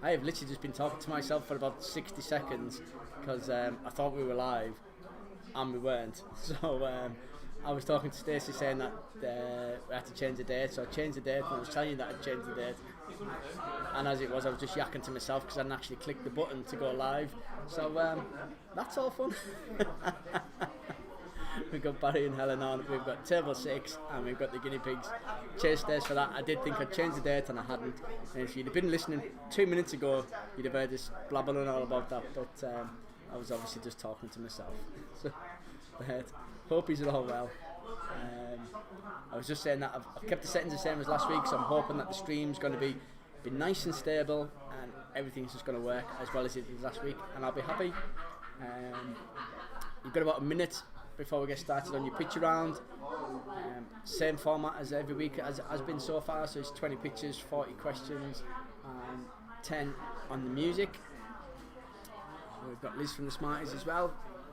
I have literally just been talking to myself for about 60 seconds because I thought we were live and we weren't. So I was talking to Stacey saying that we had to change the date, so I changed the date and I was telling you that I'd changed the date. And as it was, I was just yakking to myself because I hadn't actually clicked the button to go live. So that's all fun. We've got Barry and Helen on, we've got Table 6 and we've got the guinea pigs. Cheers Stace for that. I did think I'd changed the date and I hadn't. And if you'd have been listening 2 minutes ago, you'd have heard us blabbering all about that. But I was obviously just talking to myself. So, but hope he's all well. I was just saying that I've kept the settings the same as last week, so I'm hoping that the stream's going to be nice and stable and everything's just going to work as well as it did last week, and I'll be happy. You've got about a minute before we get started on your picture round. Same format as every week as it has been so far, so it's 20 pictures, 40 questions and 10 on the music. We've got Liz from the Smarties as well.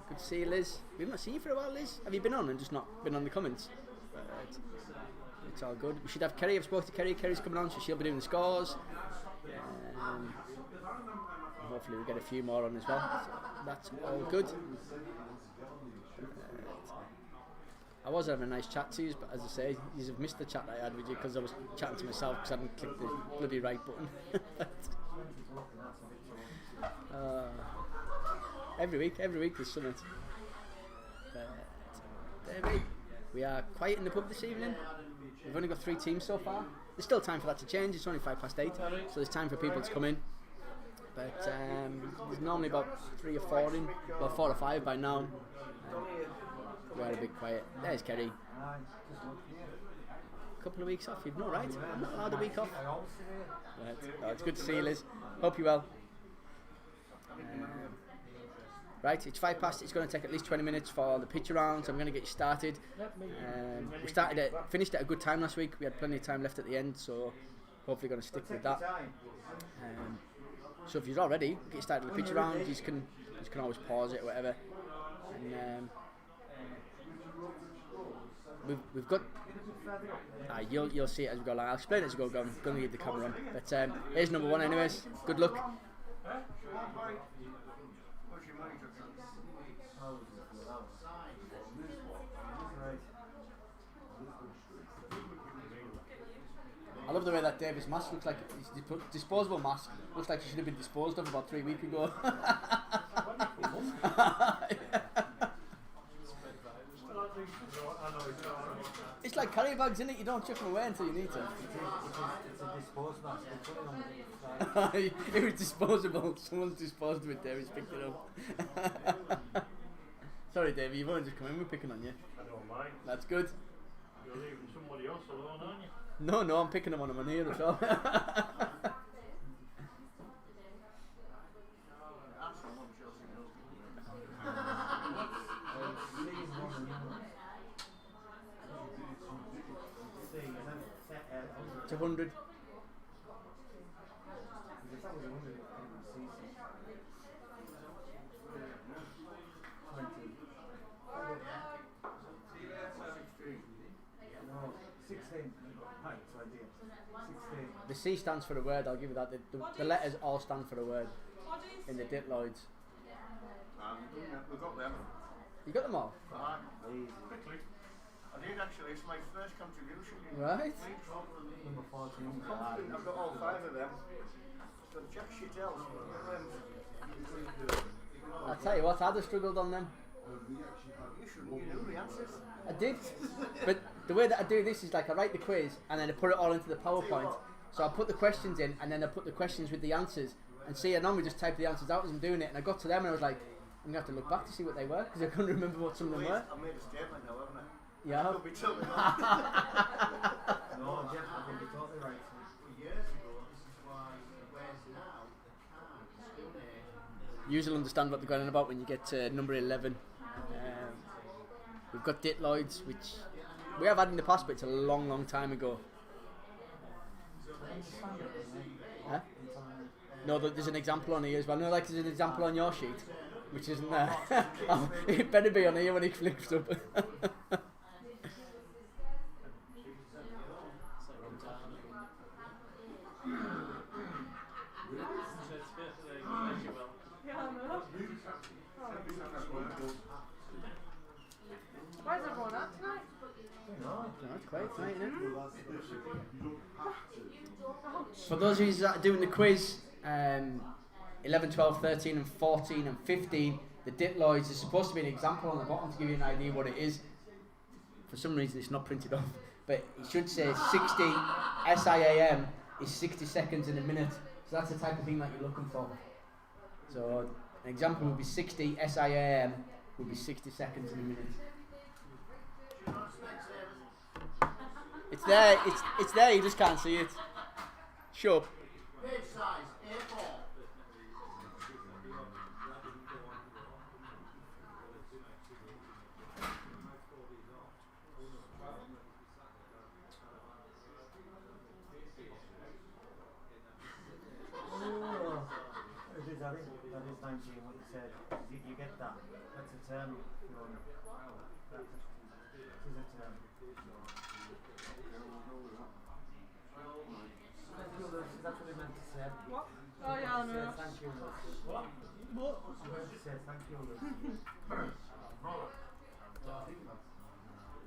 Good to see you, Liz. We've not seen you for a while, Liz. Have you been on and just not been on the comments? It's all good. We should have Kerry. I've spoken to Kerry. Kerry's coming on, so she'll be doing the scores. Hopefully we'll get a few more on as well. So that's all good. I was having a nice chat to you, but as I say, you have missed the chat that I had with you because I was chatting to myself because I hadn't clicked the bloody right button. Every week there's something. David, we are quiet in the pub this evening. We've only got 3 teams so far. There's still time for that to change. It's only 8:05, so there's time for people to come in. But there's normally about 3 or 4 in, well 4 or 5 by now. We are a bit quiet. There's Kerry. A couple of weeks off, you've no right. I'm not allowed a week off. Right. Oh, it's good to see you, Liz. Hope you're well. Right, it's 5 past. It's going to take at least 20 minutes for the picture round, so I'm going to get you started. We finished at a good time last week. We had plenty of time left at the end, so hopefully going to stick with that. So if you're all ready, get you started with the picture round. You can always pause it or whatever. And we've got. You'll see it as we go along. I'll explain it as we go. I'm going to leave the camera on. But here's number 1, anyways. Good luck. I love the way that Davis mask looks like it's disposable mask. Looks like it should have been disposed of about 3 weeks ago. It's like carry bags, isn't it? You don't chuck them away until you need to. It's a disposable mask. It was disposable. Someone's disposed of it. Davis picked it up. Sorry, Davey, you've only just come in. We're picking on you. I don't mind. That's good. You're leaving somebody else alone, aren't you? No, I'm picking them on them on here as well. 200. The C stands for a word, I'll give you that. The letters all stand for a word in the diploids. We've got them. You got them all? Quickly. I did actually, it's my first contribution. Right. Number 14. I've got all 5 of them. So Jack Shittell. I'll tell you what, I'd have struggled on them. You knew the answers. I did, but the way that I do this is like I write the quiz and then I put it all into the PowerPoint. So I put the questions in and then I put the questions with the answers. And see, I normally just type the answers out as I'm doing it. And I got to them and I was like, I'm going to have to look back to see what they were because I couldn't remember what some of them were. I made a statement though, haven't I? Yeah. Could be totally wrong. No, Jeff, I think you're totally right. Years ago, this is why where's now the car. You'll understand what they're going on about when you get to number 11. We've got Ditloids, which we have had in the past, but it's a long time ago. Huh? No, there's an example on here as well. No, like there's an example on your sheet, which isn't there. It better be on here when he flips up. Where's everyone at tonight? No, it's quite tonight, isn't it? For those of you that are doing the quiz, 11, 12, 13 and 14 and 15, the diploids is supposed to be an example on the bottom to give you an idea what it is. For some reason it's not printed off, but it should say 60 SIAM is 60 seconds in a minute. So that's the type of thing that you're looking for. So an example would be 60 SIAM would be 60 seconds in a minute. It's there, it's there, you just can't see it. Sure. Page size, A4. That is 19, what you said. You get that. That's a term. Fiona. That is a term. Thank you, Lucy. That's what he meant to say. What? Oh yeah, I know. Thank you, Lucy. What? You meant to say thank you, Lucy.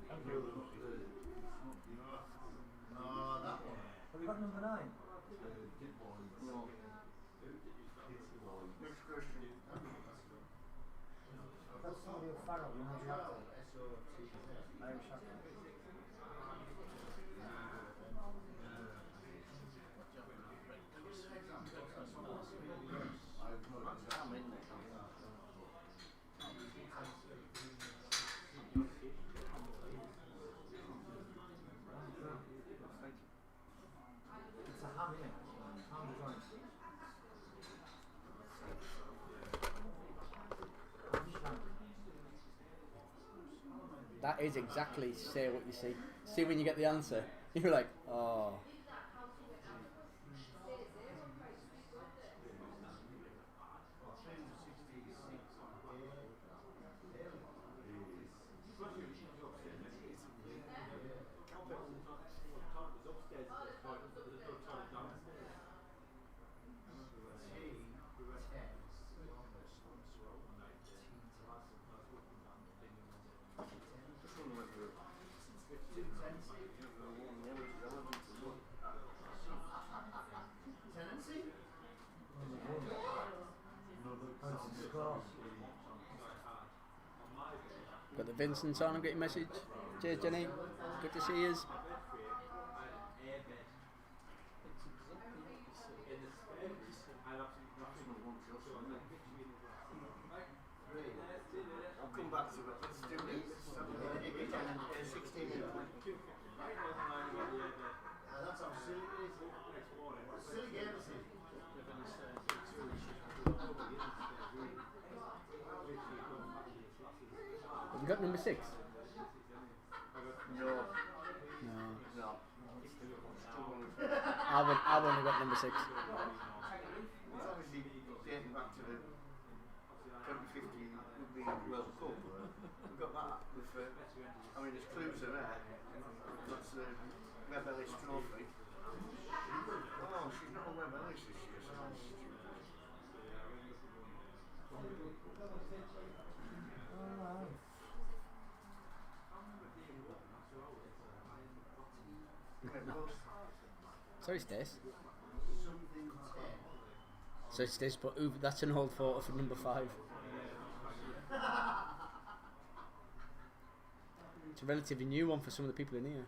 Thank you, Lucy. That one. Have you got number 9? No. Next question. That's somebody of Farrell, you know the actor. Irish actor. It's a ham, innit? Ham joint. That is exactly say what you see. See when you get the answer, you're like, oh. Got the Vincent on, I'm getting a message. Cheers, Jenny. Good to see you. I'll come back to it. Let's do this. 16 minutes. That's how silly it is. Silly game this is. Have you got number 6? No. No. No. I've only got number 6. It's obviously dating back to the 2015 Rugby World Cup. We've got that with, I mean, there's clues in there. That's the Webb Ellis trophy. Oh, she's not a Webb Ellis this year, so that's stupid. Sorry, Stace. So Stace, but ooh, that's an old photo for number 5. It's a relatively new one for some of the people in here.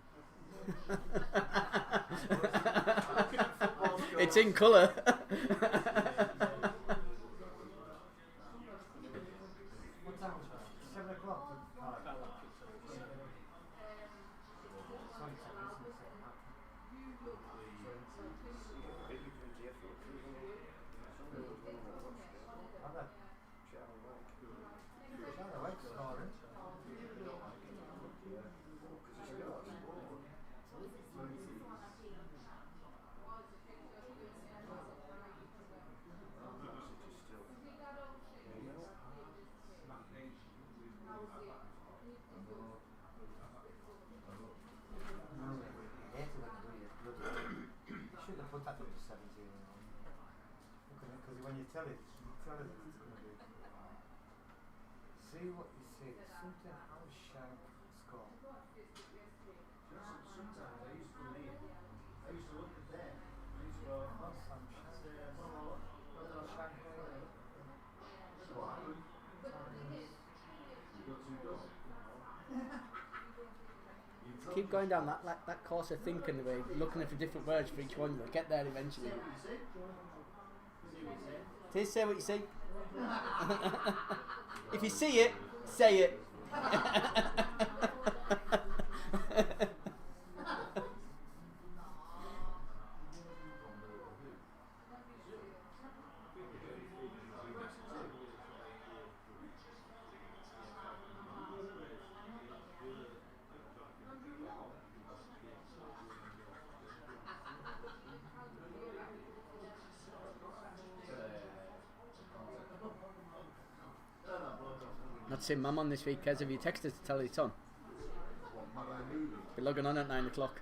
It's in colour. What time was that? 7 o'clock? you tell it that it's going to be. See what you see. Something Al Shank score. Sometimes I used to leave. I used to look at them. I used to go, Not Sam Shank. say, well, what did I shank there? So what happened? You got two dogs. Keep going down that course of thinking, the way looking at the different words for each one. You'll get there eventually. Please say what you see. If you see it, say it. Not seeing Mum on this week, Kez. Have you texted to tell it's on? Be logging on at 9 o'clock.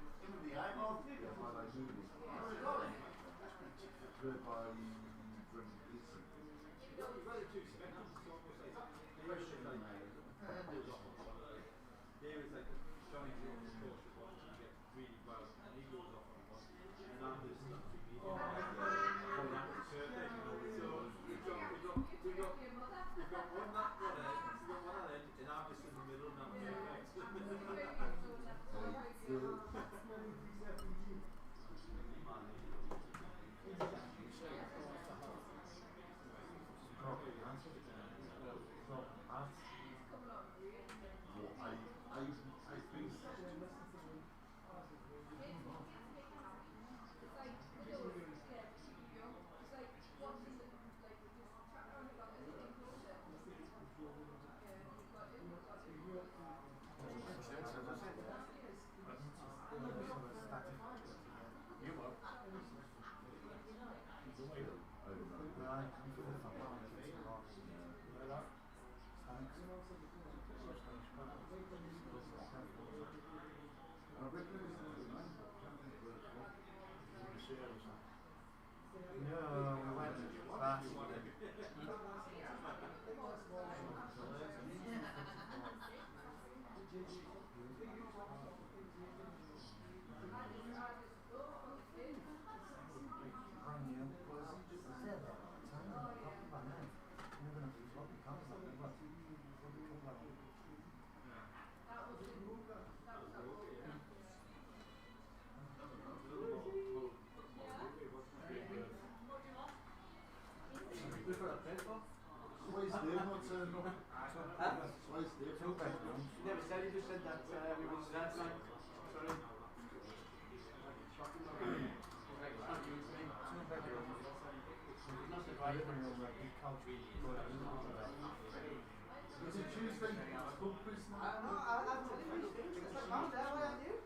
No, we went last week.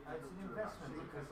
It's an investment because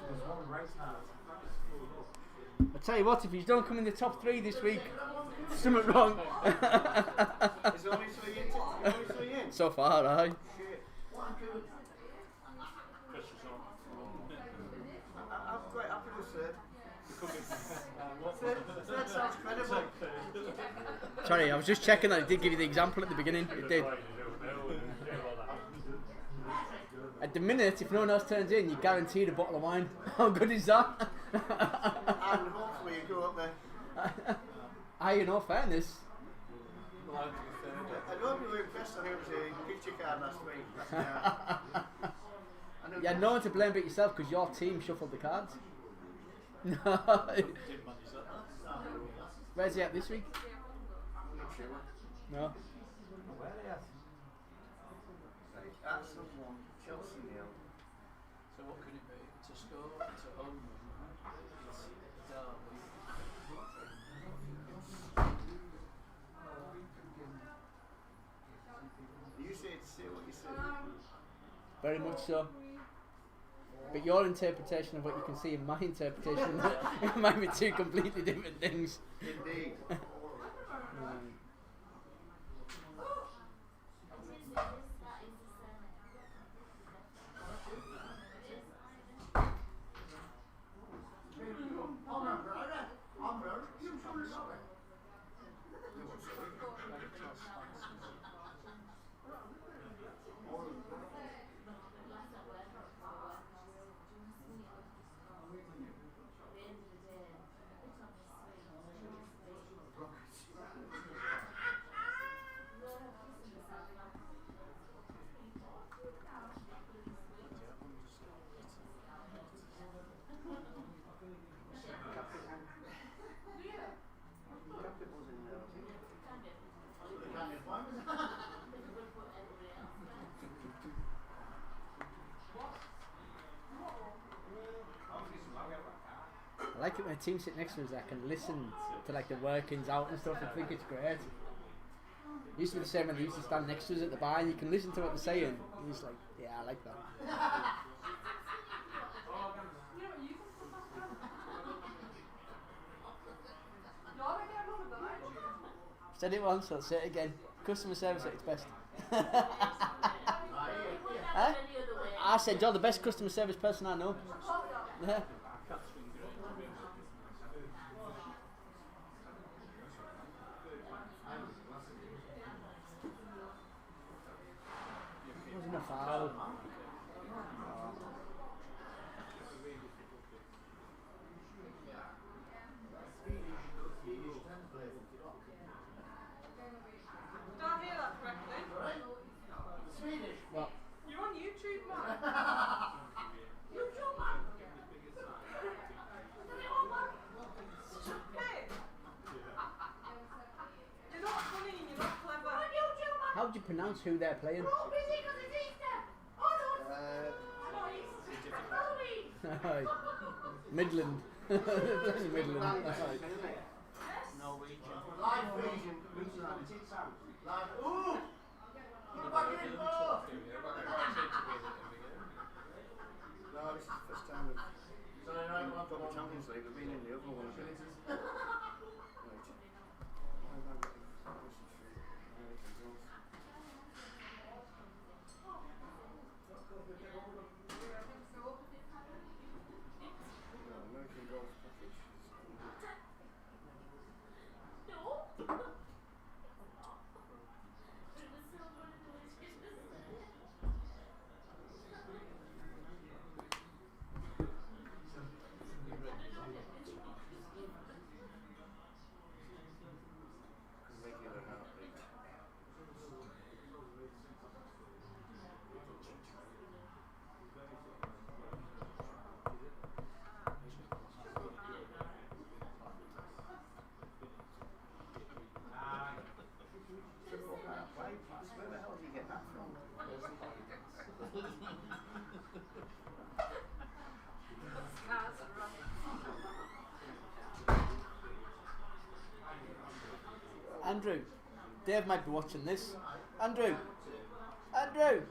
there's one race now. I tell you what, if you don't come in the top 3 this week, there's something wrong. Is there only 3 in? So far, aye. Shit. Chris was on. I'm quite happy with third. Third sounds credible. Sorry, I was just checking that it did give you the example at the beginning. It did. At the minute, if no one else turns in, you're guaranteed a bottle of wine. How good is that? And hopefully you go up there. Aye, in all fairness. I know you were impressed on him with a picture card last week. You had no one to blame but yourself because your team shuffled the cards. No. Where's he at this week? Not sure. No. Where are they at? That's someone. Chelsea nil. So what could it be? To score, to home, it's Derby. You say to say what you said. Very much so. But your interpretation of what you can see and my interpretation it might be two completely different things. Indeed. I like it when a team sit next to us that can listen to like the workings out and stuff. I think it's great. It used to be the same when they used to stand next to us at the bar and you can listen to what they're saying. And you're just like, yeah, I like that. Said it once, I'll say it again. Customer service at its best. Huh? I said you're the best customer service person I know. Yeah. Wasn't a foul. Did I hear that correctly? What? You're on YouTube, man. Hey! You're not funny and you're not clever. How do you pronounce who they're playing? Midland. Midland. Norwegian. Live region. Live. Ooh! You're back in, bro! No, this is the first time we've got the Champions League. We've been in the other one. American golf package. Regular heartbeat. Triple heart bypass. Where the hell did you get that from? Andrew, Dave might be watching this. Andrew! Andrew!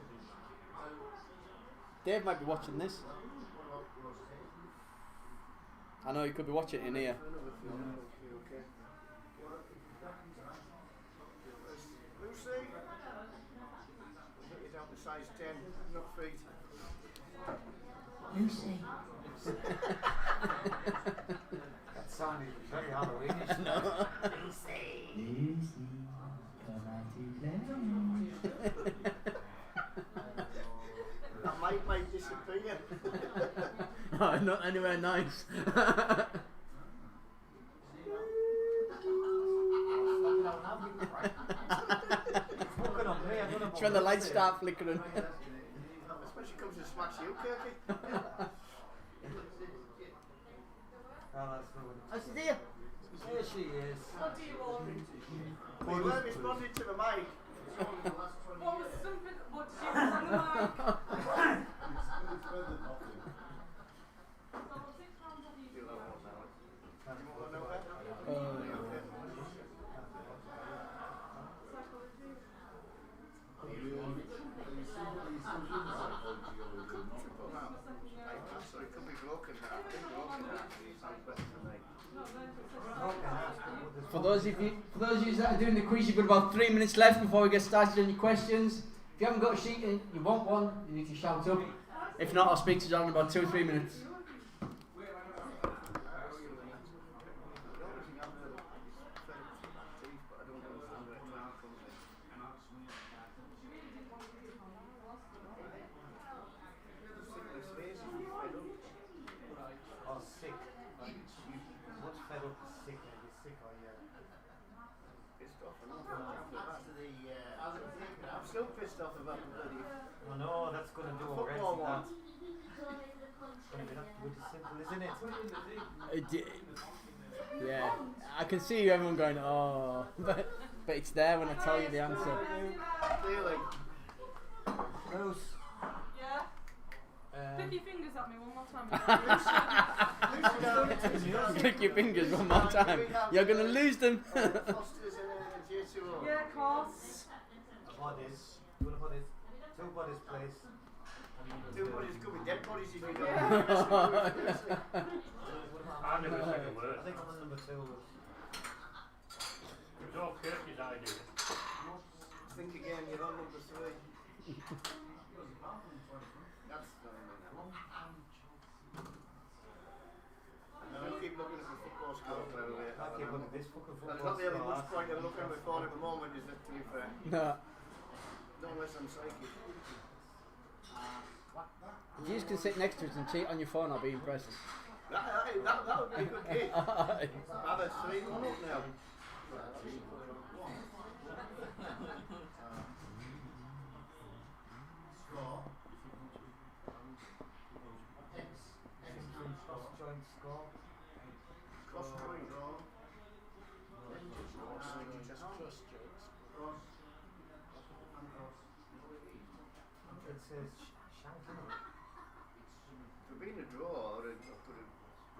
Dave might be watching this. I know he could be watching it in here. Okay. Lucy? size 10, not feet. Lucy. That sounded very Halloweenish. No. Lucy, come out to play. That might disappear. No, not anywhere nice. It's when the lights start flickering. That's when she comes to smash you, Kirky. Oh, she's here. There she is. What do you want? Well, you weren't responding to the mic. What was something? What did you want on the mic? You'll have one now. You want to know that? So it could be broken heart. Broken heart sounds better to me. For those of you that are doing the quiz, you've got about 3 minutes left before we get started on your questions. If you haven't got a sheet and you want one, you need to shout up. If not, I'll speak to John in about 2 or 3 minutes. Oh, sick. What's fed up is sick, and you're sick or you're... Pissed off enough. I'm still pissed off about the bloody Oh no, that's going to do already. football one. It's going to be that good simple, isn't it? Yeah, I can see everyone going, oh, but it's there when I tell you the answer. Clearly. Bruce. Yeah. Click your fingers at me one more time. Click your fingers one more time. You're going to lose them. Foster's in a J2O. Yeah, of course. Bodies. Two bodies. Two bodies, please. Two bodies could be dead bodies if you go. I never said a word. I think I'm on number 2. It was all Kirky's idea. Think again, you're on number 3. That's I'll keep looking at the football score by the way. I keep looking at this fucking There's football not really score. much point in looking at my phone at the moment, is it, to be fair? No. Not unless I'm psychic. If you can sit next to us and cheat on your phone, I'll be impressed. That would be a good hit. Have a 3-1 up now. Joint score. Cross point. It says Shanghai. Could be in a draw or a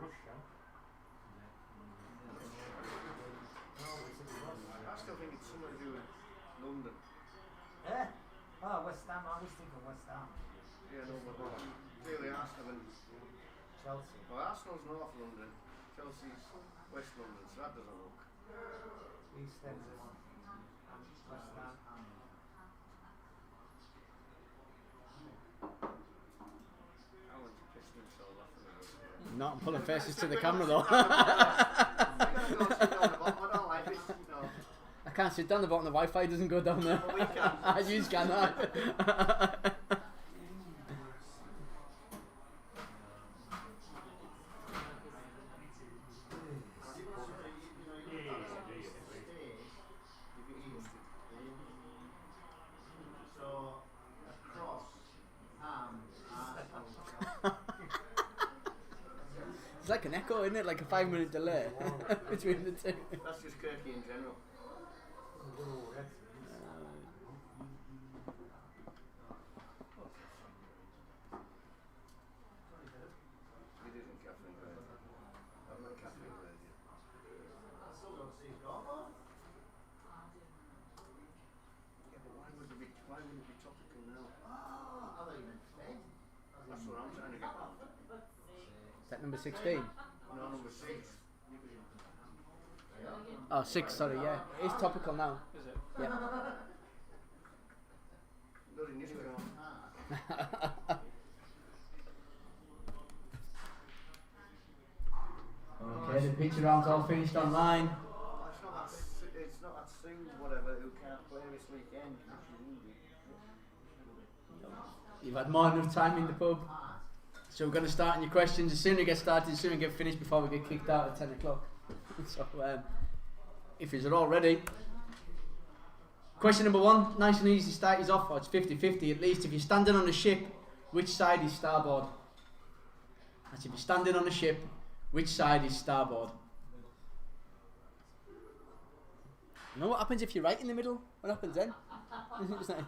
Russia. No, it's a cross. I still think it's something to do with London. Eh? Oh, West Ham. I was thinking West Ham. Yeah, no, but clearly Arsenal and Chelsea. well, Arsenal's North London, Chelsea's West London, so that doesn't look. East End and West Ham. Alan's pissed himself off a little. Not I'm pulling faces to the camera though. I'm gonna go sit down the bottom. I don't like this. No. I can't sit down the bottom, the Wi-Fi doesn't go down there. Well, we can. I use can I? It's like an echo, isn't it? Like a 5-minute delay between the two. That's just Kirky in general. It isn't Catherine Gray. I'm not Catherine Gray. Yeah, but why would it be topical now? That's what I'm trying to get at. Is that number 16? No, number 6. Oh, 6, sorry, yeah. It's topical now. Is it? Yeah. Not in this one. feature rounds all finished online. It's not that Sue, whatever, who can't play this weekend. You've had more than enough time in the pub. So we're going to start on your questions. The sooner we get started, the sooner we get finished before we get kicked out at 10 o'clock. So if you're all ready. Question number 1, nice and easy, start you off. Or it's 50-50 at least. If you're standing on a ship, which side is starboard? That's if you're standing on a ship, which side is starboard? You know what happens if you're right in the middle? What happens then? It's like-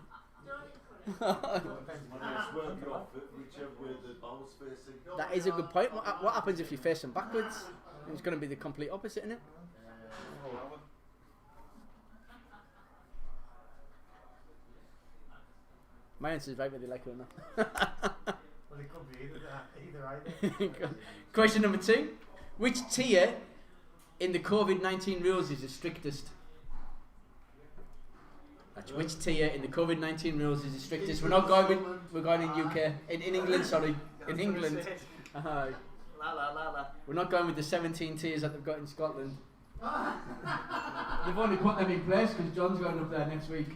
That is a good point. What happens if you face them backwards? It's going to be the complete opposite, isn't it? My answer is right whether you like it or not. Well, it could be either. Question number 2. Which tier in the COVID-19 rules is the strictest? That's which tier in the COVID-19 rules is the strictest. We're not going with, we're going in UK. In England, sorry. In England. La la la la. We're not going with the 17 tiers that they've got in Scotland. They've only put them in place because John's going up there next week.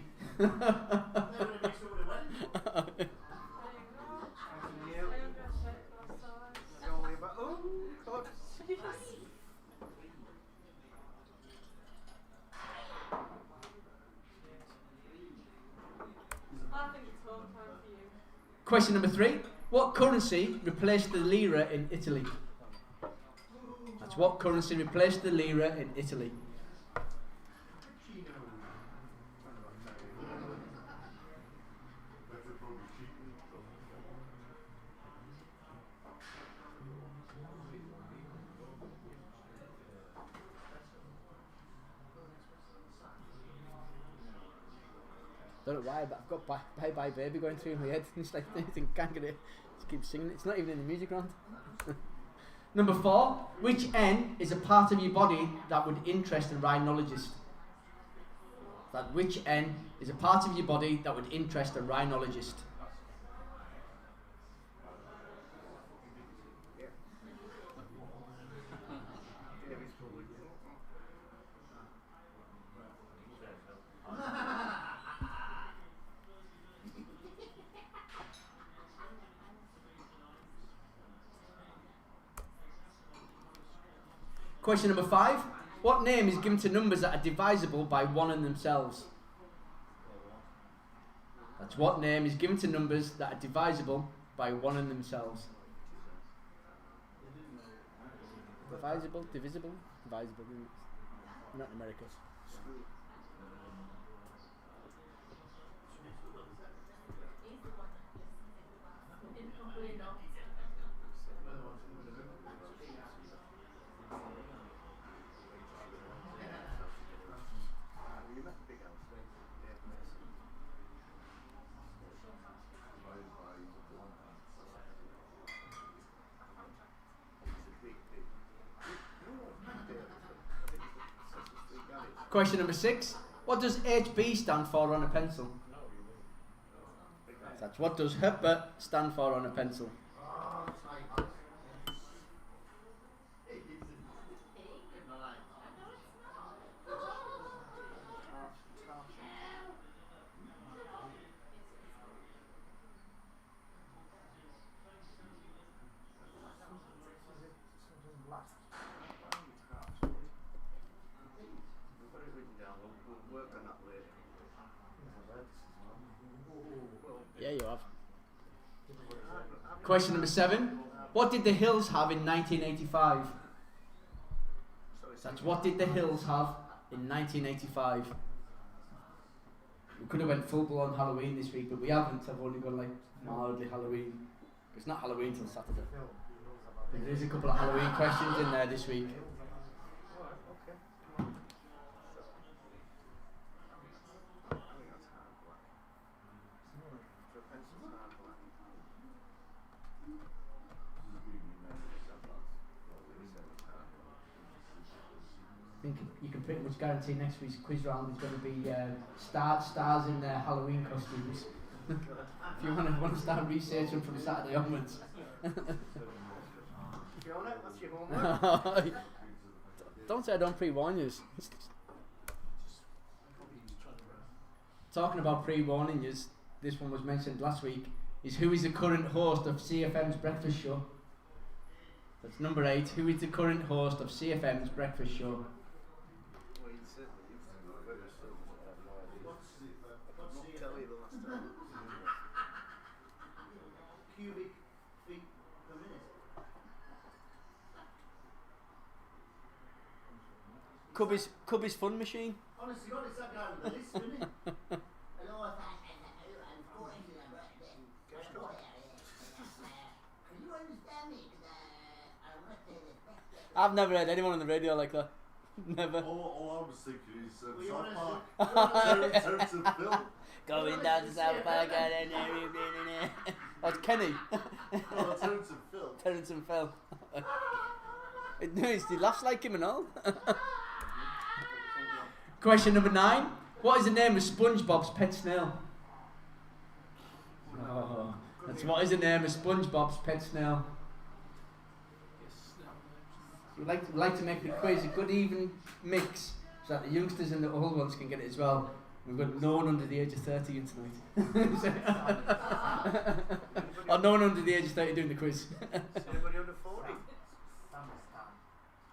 Question number 3. What currency replaced the lira in Italy? That's what currency replaced the lira in Italy? Don't know why, but I've got Bye Bye Baby going through my head. It's like anything, can't get it. Just keep singing it. It's not even in the music round. Number 4. Which N is a part of your body that would interest a rhinologist? That which N is a part of your body that would interest a rhinologist? Question number 5. What name is given to numbers that are divisible by 1 in themselves? That's what name is given to numbers that are divisible by 1 in themselves? Divisible? Divisible? Divisible. Not in America. Question number 6. What does HB stand for on a pencil? That's what does HB stand for on a pencil? Yeah, you have. Question number 7. What did the Hills have in 1985? That's what did the Hills have in 1985? We could have went full blown Halloween this week, but we haven't. I've only gone like mildly Halloween. It's not Halloween till Saturday. But there's a couple of Halloween questions in there this week. I think you can pretty much guarantee next week's quiz round is going to be stars in their Halloween costumes. If you want to start researching from Saturday onwards. Fiona, that's your homework. Don't say I don't pre-warn you. Probably he's trying to Talking about pre-warning you, this one was mentioned last week. Is who is the current host of CFM's breakfast show? That's number 8. Who is the current host of CFM's breakfast show? Well, you certainly used to know very soon. I have no idea. I could not tell you the last time. Cubic feet per minute. Cubby's fun machine. Honestly, God, it's that guy with the list, isn't it? Hello, I'm going to the birthday. Guess not. Can you understand me? I want to the I've never heard anyone on the radio like that. Never. All I was thinking is Well, you South wanna Park. Terrence and Phil. Going down to South Park and Oh, it's Kenny. Oh, Terrence and Phil. Terrence and Phil. He laughs like him and all. Question number 9. What is the name of SpongeBob's pet snail? Oh, that's what is the name of SpongeBob's pet snail? We'd like to make the quiz a good even mix so that the youngsters and the old ones can get it as well. We've got no one under the age of 30 in tonight. Or no one under the age of 30 doing the quiz. Anybody under 40?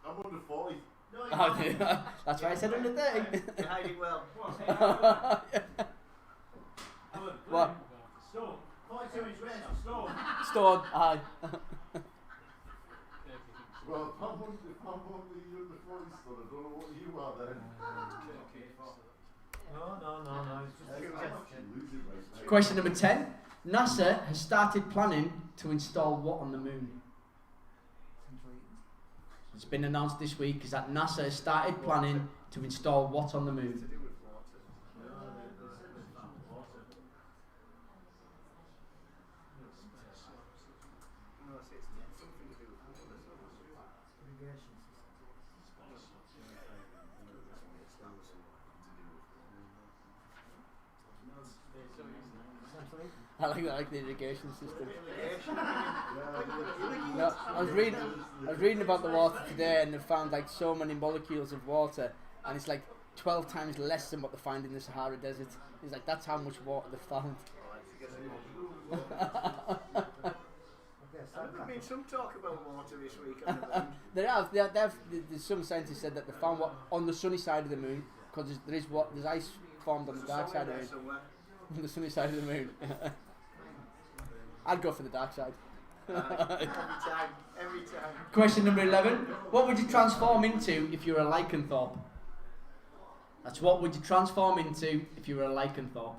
I'm under 40. No, Oh, yeah. That's why I said under 30. You're hiding well. What? Stone. 42 inch range. Stone. Stone. Aye. Well, if I'm under the under 40 still, I don't know what you are then. No. It's just a I'm question. actually losing right now. Question number 10. NASA has started planning to install what on the moon? It's been announced this week is that NASA has started planning to install what on the To moon? do with water. No, I say it's something to do with water. Irrigation I like the irrigation system. Irrigation. No, I was reading about the water today, and they found like so many molecules of water, and it's like 12 times less than what they find in the Sahara Desert. It's like that's how much water they found. There's been some talk about water this week on the moon. There's some scientists said that they found what on the sunny side of the moon, because there's ice formed on the dark side of the moon. Somewhere. On the sunny side of the moon. I'd go for the dark side. Every time. Question number 11. What would you transform into if you were a lycanthrope? That's what would you transform into if you were a lycanthrope?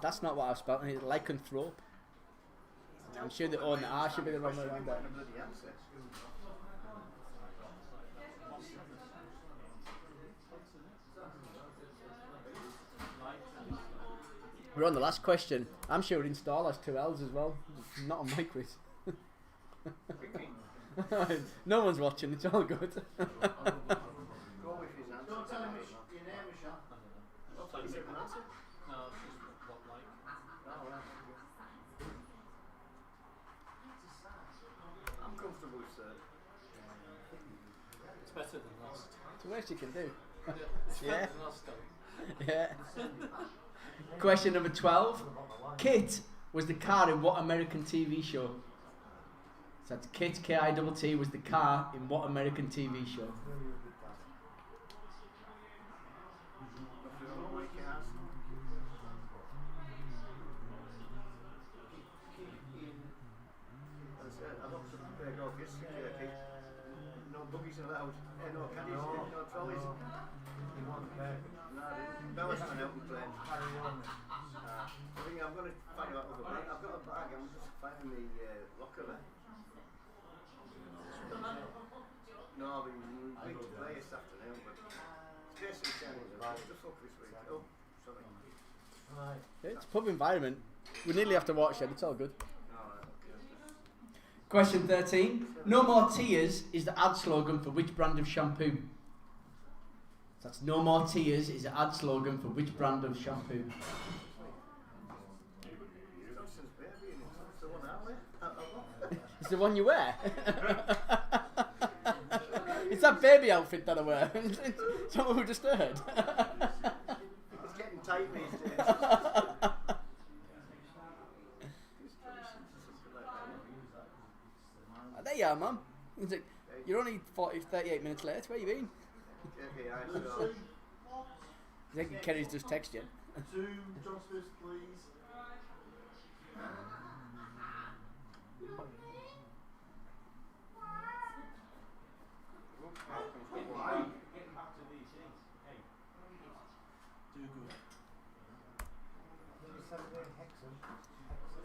That's not what I've spelled. It's lycanthrope. I'm sure the O and the R should be the wrong way around there. Bloody answer. We're on the last question. I'm sure install has 2 L's as well. Not on my quiz. No one's watching. It's all good. Go with his answer. Don't tell him your name, Michelle. Is it an answer? No, it's just what like. Oh, right. I'm comfortable with third. It's better than last. It's the worst you can do. It's Yeah. better than last time. Yeah. Question number 12. Kit was the car in what American TV show? So that's Kit, K-I-T-T, was the car in what American TV show? I looked at the golf yesterday. No buggies allowed. No caddies. No trolleys. Bella's went out and played. I think I'm going to find out other bag. I've got a bag. I'm just finding the locker there. No, I've been big to play this afternoon, but it's basically saying it's just up this week. Oh, sorry. Right. Yeah, it's a pub environment. We nearly have to watch it. It's all good. Alright, okay. Question 13. No More Tears is the ad slogan for which brand of shampoo? So that's No More Tears is the ad slogan for which brand of shampoo? Johnson's baby, and it's the one out there. It's the one you wear. It's that baby outfit that I wear. It's what we just heard. It's getting tight these days. There you are, Mum. It's like, you're only 38 minutes late. Where you been? Okay, I saw. I think Kerry's just texted you. 2 John Smiths, please.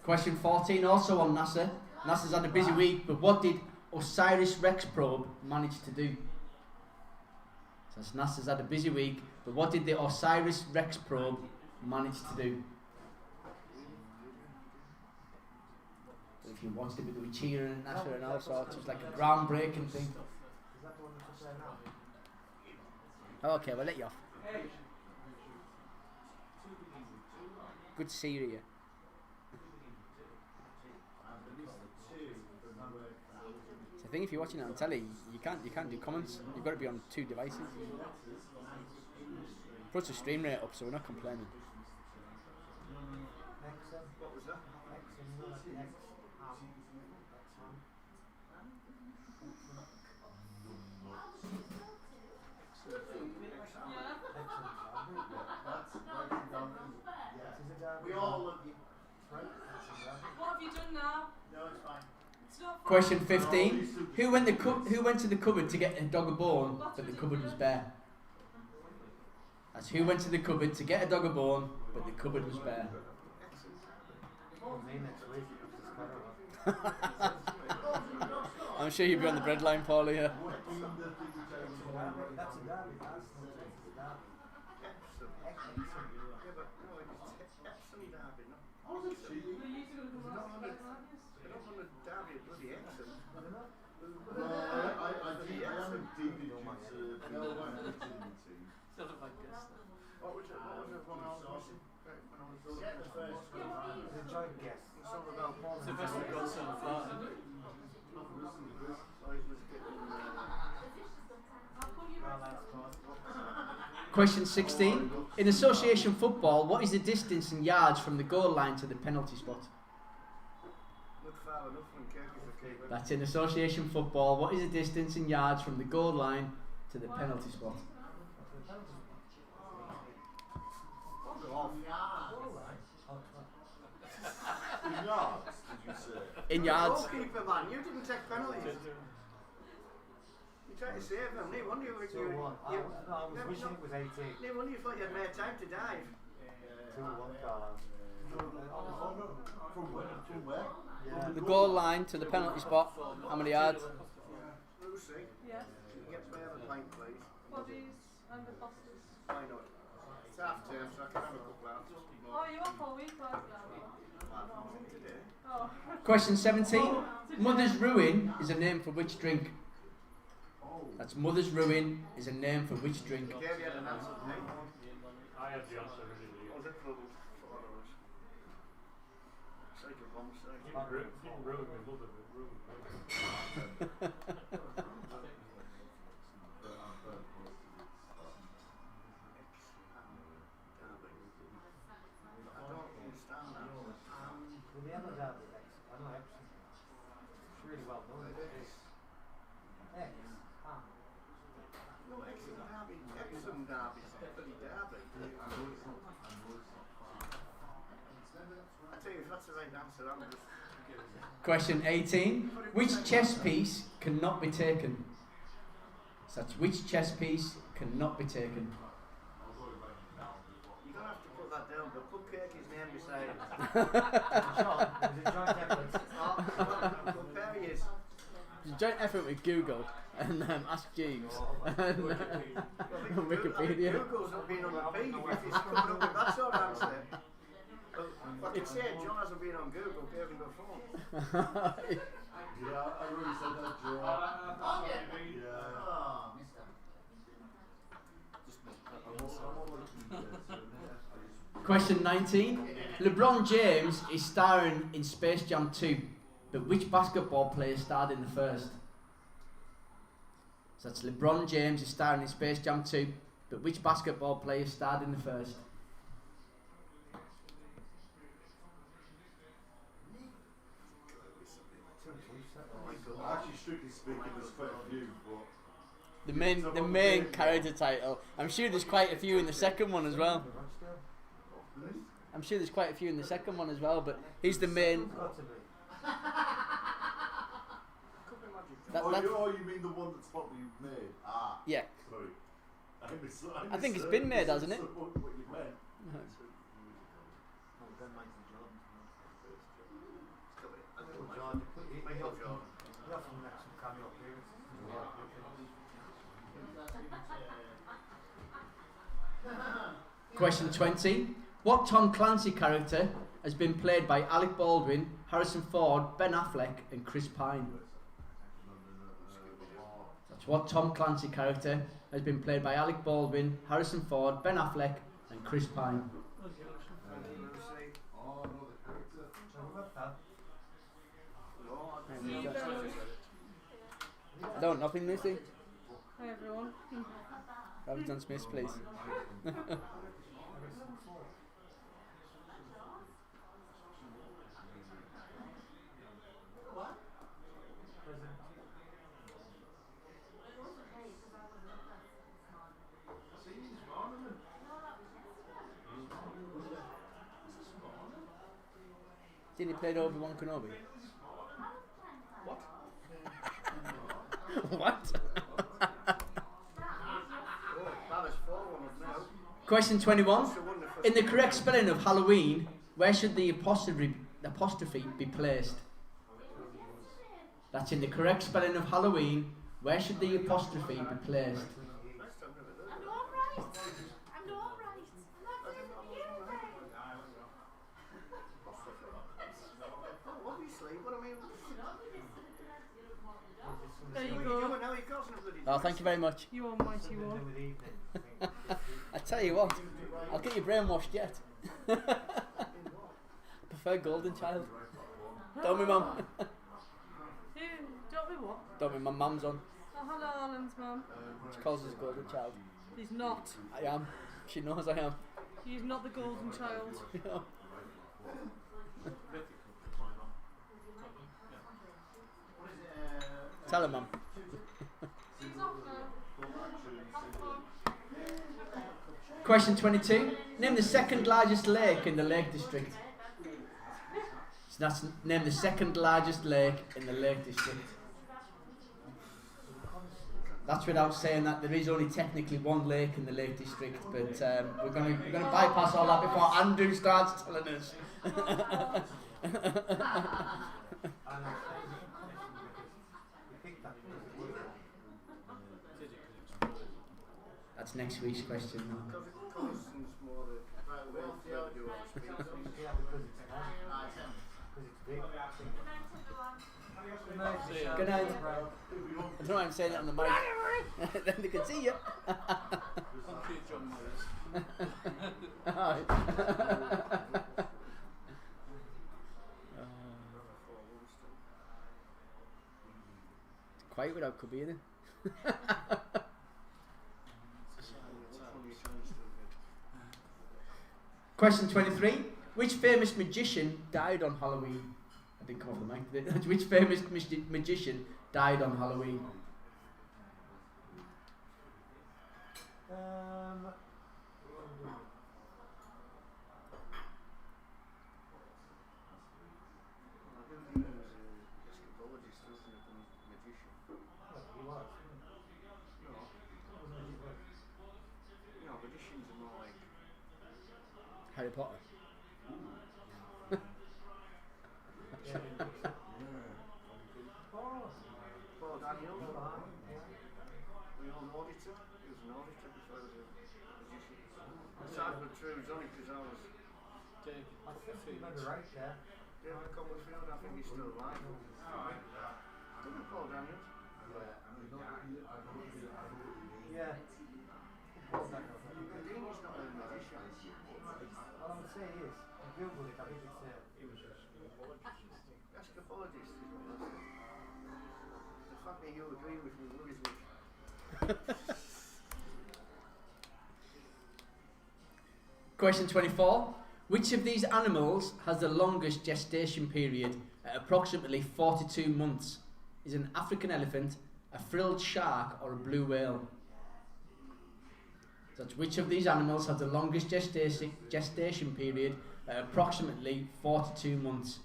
Question 14, also on NASA. NASA's had a busy week, but what did OSIRIS-REx probe manage to do? So NASA's had a busy week, but what did the OSIRIS-REx probe manage to do? If you watched it, they were cheering and NASA and all sorts. It was like a groundbreaking thing. Is that the one that's up there now? Okay, we'll let you off. Good Syria. So I think if you're watching it on telly, you can't do comments. You've got to be on 2 devices. Plus the stream rate up, so we're not complaining. What was that? We all love you. What have you done now? No, it's fine. It's not fun. Question 15. Who went to the cupboard to get a dog a bone, but the cupboard was bare? That's who went to the cupboard to get a dog a bone, but the cupboard was bare. Me next week. It's I'm sure you'll be on the breadline, Paulie. Yeah. That's a derby. That's a derby. Epsom. Yeah, but no, it's Epsom Derby, not. How's it cheating? Well, you two are going to Not on go a, to they're not on a derby at bloody Epsom. No, I haven't deemed it due to the team. Doesn't like this. What was it when I was watching? When I was Get the first one. It's a joint guess. something about It's the best we've got so far, isn't it? Question 16. In association football, what is the distance in yards from the goal line to the penalty spot? Look far enough when Kirky's a keeper. That's in association football. What is the distance in yards from the goal line to the penalty spot? In yards, did you say? In yards. Goalkeeper, man, you didn't take penalties. You tried to save them. No wonder you were. 2-1. I was wishing it was 18. No wonder you thought you had more time to dive. 2-1 Carl. From where? Yeah. The goal line to the penalty spot. How many yards? Lucy, Yes. you can get me have a pint, please. Bodies and the Fosters. Why not? It's half term, so I can have a couple out. Oh, you off all week, lad? Nothing today. Oh. Question 17. Mother's Ruin is a name for which drink? That's Mother's Ruin is a name for which drink? Dave, you had an answer to me. I had the answer really. Was it for followers? Sake of bomb sake. You ruined my mother, but ruined me. I don't understand that. With the other derby, I know Epsom. It's really well done. X. No, Epsom Derby. Epsom Derby. Bloody Derby. I tell you, if that's the right answer, I'm just. Question 18. Which chess piece cannot be taken? Such which chess piece cannot be taken? You don't have to put that down, but put Kirky's name beside it. John, it was a joint effort. Compare his. It's a joint effort with Google and Ask Jeeves and Wikipedia. Google's not been on the beat if he's coming up with that sort of answer. Well, like I said, John hasn't been on Google, gave him the phone. Yeah, I really said that, Joe. Yeah. Oh, mister. Question 19. LeBron James is starring in Space Jam 2. but which basketball player starred in the first? So that's LeBron James is starring in Space Jam 2, but which basketball player starred in the first? Actually, strictly speaking, there's quite a few, but The main character title. I'm sure there's quite a few in the second one as well. I'm sure there's quite a few in the second one as well, but he's the main. Got to be. You mean the one that's probably made? Ah, Yeah. sorry. I think it's been made, hasn't it? What you meant? He often makes some cameo appearances. Question 20. What Tom Clancy character has been played by Alec Baldwin, Harrison Ford, Ben Affleck, and Chris Pine? That's what Tom Clancy character has been played by Alec Baldwin, Harrison Ford, Ben Affleck, and Chris Pine. No, nothing, Lucy. Hi everyone. Robert John Smith, please. Didn't he play Obi-Wan Kenobi? What? Question 21. In the correct spelling of Halloween, where should the apostrophe be placed? That's in the correct spelling of Halloween, where should the apostrophe be placed? I'm alright. I'm alright. I'm not doing for you then. Obviously, but I mean, There you what are you go. doing now? He causing a bloody Oh, thank you very much. You almighty one. I tell you what, I'll get you brainwashed yet. Prefer Golden Child. Don't be mum. Who? Don't be what? Don't be my mum's on. Oh, hello, Alan's mum. She calls us Golden Child. He's not. I am. She knows I am. He's not the golden child. Tell her, mum. She's off now. Have fun. Question 22. Name the second largest lake in the Lake District. So that's name the second largest lake in the Lake District. That's without saying that there is only technically one lake in the Lake District, but we're going to bypass all that before Andrew starts telling us. That's next week's question. Good night. I don't know why I'm saying it on the mic. Then they can see you. Thank you, John Morris. Alright. It's quiet without Kabir. Question 23. Which famous magician died on Halloween? I didn't come off the mic, did it? Which famous magician died on Halloween? Harry Potter. Paul Daniels. We all know auditor. He was an auditor before he was a magician. Aside from true, it was only because I was David Copperfield. right there. David Copperfield. I think he's still alive. Didn't it, Paul Daniels? Yeah. Dean is not a magician. All I would say is, I googled it, I think it's He was a scologist. Escapologist. fact that you agree with me worries me. Question 24. Which of these animals has the longest gestation period at approximately 42 months? Is an African elephant, a frilled shark, or a blue whale? That's which of these animals has the longest gestation period at approximately 42 months?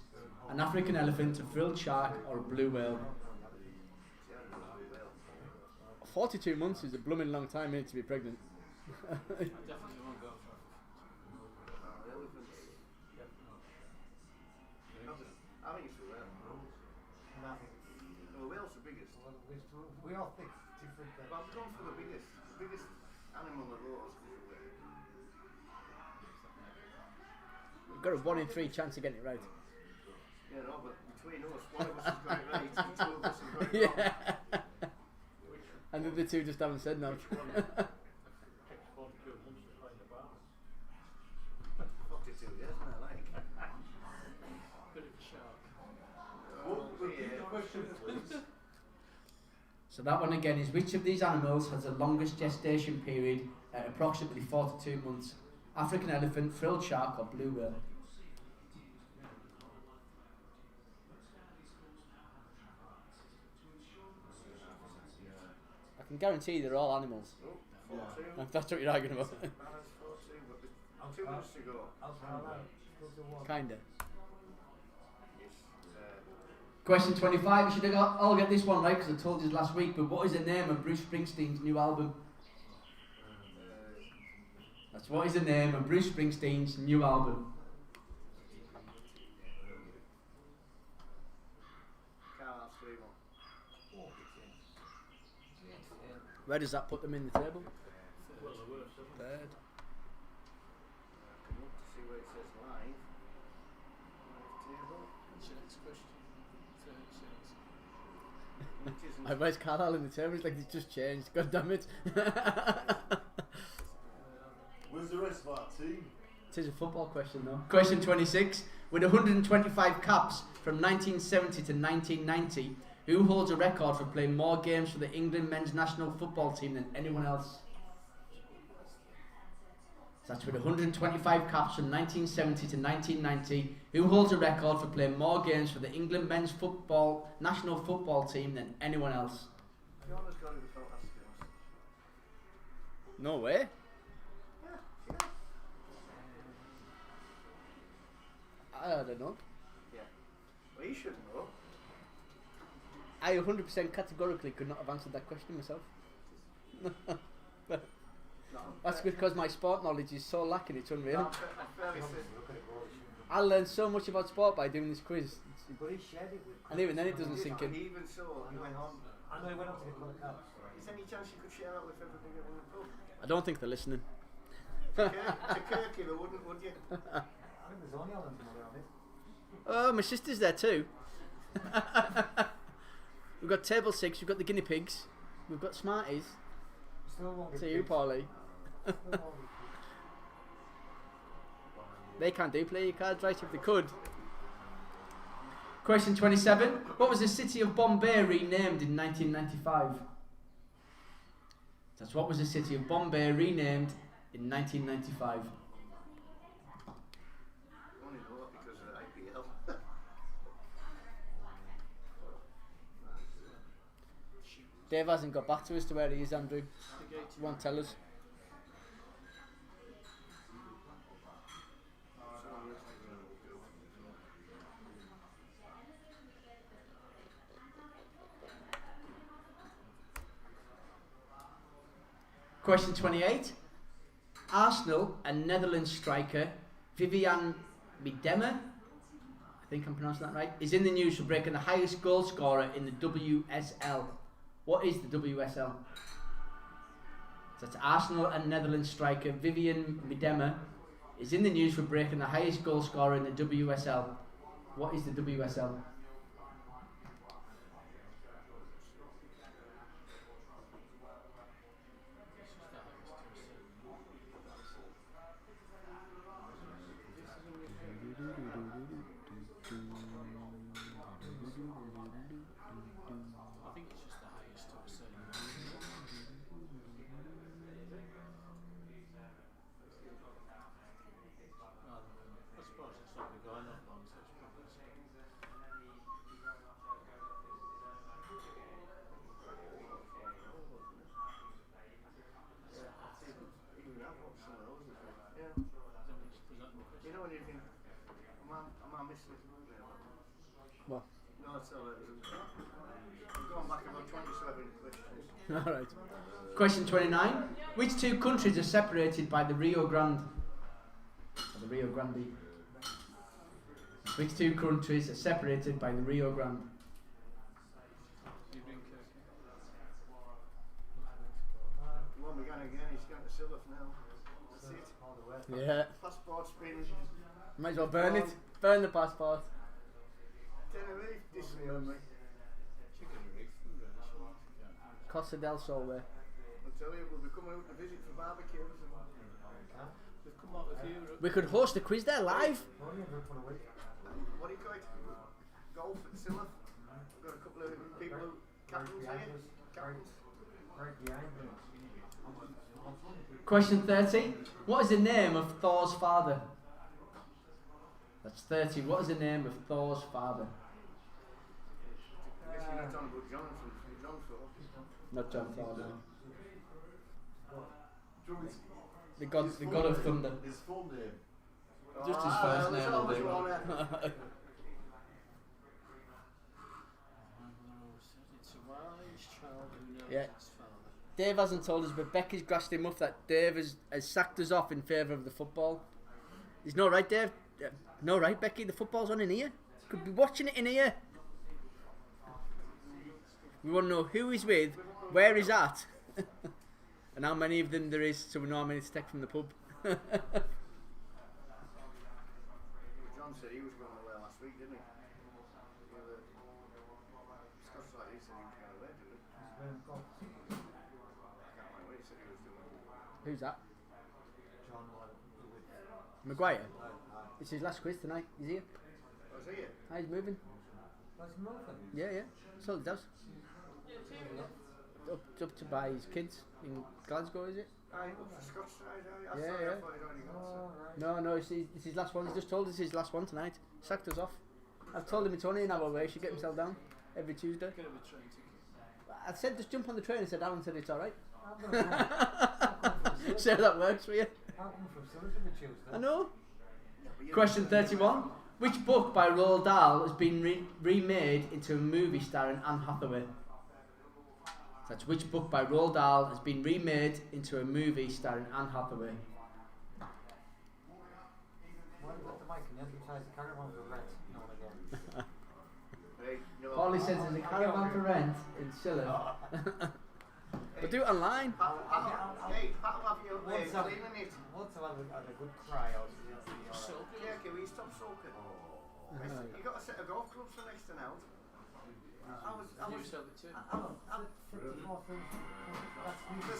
An African elephant, a frilled shark, or a blue whale? 42 months is a blooming long time, innit, to be pregnant. I definitely won't go for it. I think it's a whale. And I think No, a whale's the biggest. we all think different things. But I'm going for the biggest. The biggest animal of those is a whale. You've got a 1 in 3 chance of getting it right. Yeah, no, but between us, one of us has got it right, and two of us have got it wrong. Yeah. And the other two just haven't said no. Takes 42 months to find the balance. 42, yeah, isn't it? Like. Bit of a shark. Repeat the question, please. So that one again is which of these animals has the longest gestation period at approximately 42 months? African elephant, frilled shark, or blue whale? I can guarantee they're all animals. Oh, 4-2. If that's what you're arguing about. Balance 4-2, but with 2 minutes to go. Go to one. Kinda. Yes. Question 25. You should have all get this one right because I told you last week. But what is the name of Bruce Springsteen's new album? That's what is the name of Bruce Springsteen's new album? Can't answer 3-1. Where does that put them in the table? Well, the worst, isn't it? Third. Come up to see where it says live. Live table. What's your next question? 36. Which isn't. Where's Carlisle in the table? It's like it's just changed. God damn it. Where's the rest of our team? It is a football question though. Question 26. With 125 caps from 1970 to 1990, who holds a record for playing more games for the England men's national football team than anyone else? So that's with 125 caps from 1970 to 1990, who holds a record for playing more games for the England men's national football team than anyone else? Fiona's got it without asking us. No way. I don't know. Yeah. Well, you should know. I 100% categorically could not have answered that question myself. That's because my sport knowledge is so lacking, it's unreal. I'm fairly certain. I learned so much about sport by doing this quiz. But he shared it with. And even then it doesn't sink in. Even so, he went on. I know he went up to get one of the caps. Is there any chance you could share that with everybody in the pub? I don't think they're listening. To Kirky, they wouldn't, would you? I think there's only on them around it. Oh, my sister's there too. We've got table 6, we've got the guinea pigs, we've got Smarties. Still won't get To you, picked. Paulie. Still won't get picked. They can't do play your cards right if they could. Question 27. What was the city of Bombay renamed in 1995? That's what was the city of Bombay renamed in 1995? I only know that because of IPL. Dave hasn't got back to us to where he is, Andrew. You won't tell us. Question 28. Arsenal and Netherlands striker Vivian Miedema, I think I'm pronouncing that right, is in the news for breaking the highest goal scorer in the WSL. What is the WSL? So that's Arsenal and Netherlands striker Vivian Miedema is in the news for breaking the highest goal scorer in the WSL. What is the WSL? I think it's just No, it's all right. We've gone back about 27 questions. All right. Question 29. Which two countries are separated by the Rio Grande? Or the Rio Grande. Which two countries are separated by the Rio Grande? You drink it. You won't be going again, he's going to Silver now. That's it. All the way. Yeah. Passport's been Might as well burn it. Burn the passport. Tenerife, dismember me. Costa del Sol there. I'll tell you, we'll be coming out to visit for barbecues. They've come out of Europe. We could host a quiz there live. Only a for a week. What do you call it? Golf at Silla. We've got a couple of people who captains here. Captains. Right behind me. Question 30. What is the name of Thor's father? That's 30. What is the name of Thor's father? I guess you're not talking about Jonathan. John Thor. Not John Thor, no. John's The god of thunder. his full name. Just his Ah, first there's name will always do. one there. It's a wise child who knows Yeah. his father. Dave hasn't told us, but Becky's grassed him off that Dave has sacked us off in favour of the football. He's no right, Dave. No right, Becky. The football's on in here. Could be watching it in here. We want to know who he's with, where he's at, and how many of them there is, so we know how many to take from the pub. John said he was going away last week, didn't he? Scott's like he said he was going away, didn't he? I can't remember what he said he was doing. Who's that? John Maguire. It's his last quiz tonight. He's here. Was he it? He's moving. That's nothing. Yeah. So he does. Up to buy his kids in Glasgow, is it? Aye, up for Scott's side, aye. Yeah, Sorry, yeah. I thought he'd already gone. All right. No, it's his last one. He's just told us his last one tonight. Sacked us off. I've told him it's only an hour away. He should get himself down every Tuesday. Get him a train ticket. I said just jump on the train. and said Alan said it's alright. I'm gonna So that works for you. I'm coming from Silverton on Tuesday. I know. Yeah, but you Question know- 31. Which book by Roald Dahl has been remade into a movie starring Anne Hathaway? That's which book by Roald Dahl has been remade into a movie starring Anne Hathaway? Why have you got the mic and advertise the caravan for rent now and again? Hey, no, All he says is a caravan for rent in Silla. But do it online. Hey, Pat will have you up there Once I've cleaning it. had a good cry out. So Yeah, can we stop soaking? You got a set of golf clubs for next to now. I you was, sell it too. the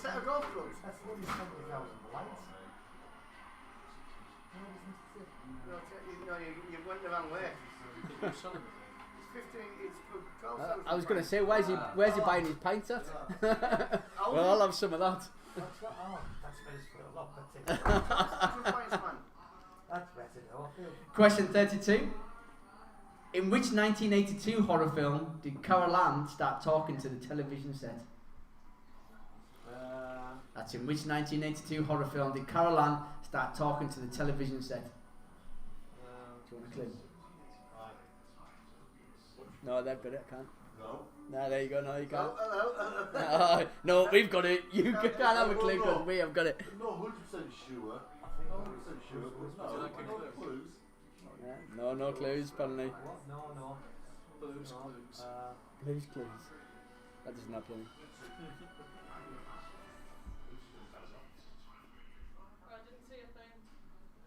set of golf clubs. That's nearly 70,000 lights. You went the wrong way. You sell it. It's 15, it's for 12,000. I was going to say, where's he buying his pints at? Well, I'll have some of that. What's that? Oh, that's space for a lot, but that's better though. Question 32. In which 1982 horror film did Carol Ann start talking to the television set? That's in which 1982 horror film did Carol Ann start talking to the television set? Do you want a clue? No, they've got it. I can't. No. No, there you go. No, you can't. Hello. No, we've got it. You can't have a clue no. because we have got it. Not 100% sure. 100% sure. But Would you like a no clue? clues. Yeah. No clues, apparently. What? No. Blues No. Clues. Clues. That doesn't happen. I didn't see a thing.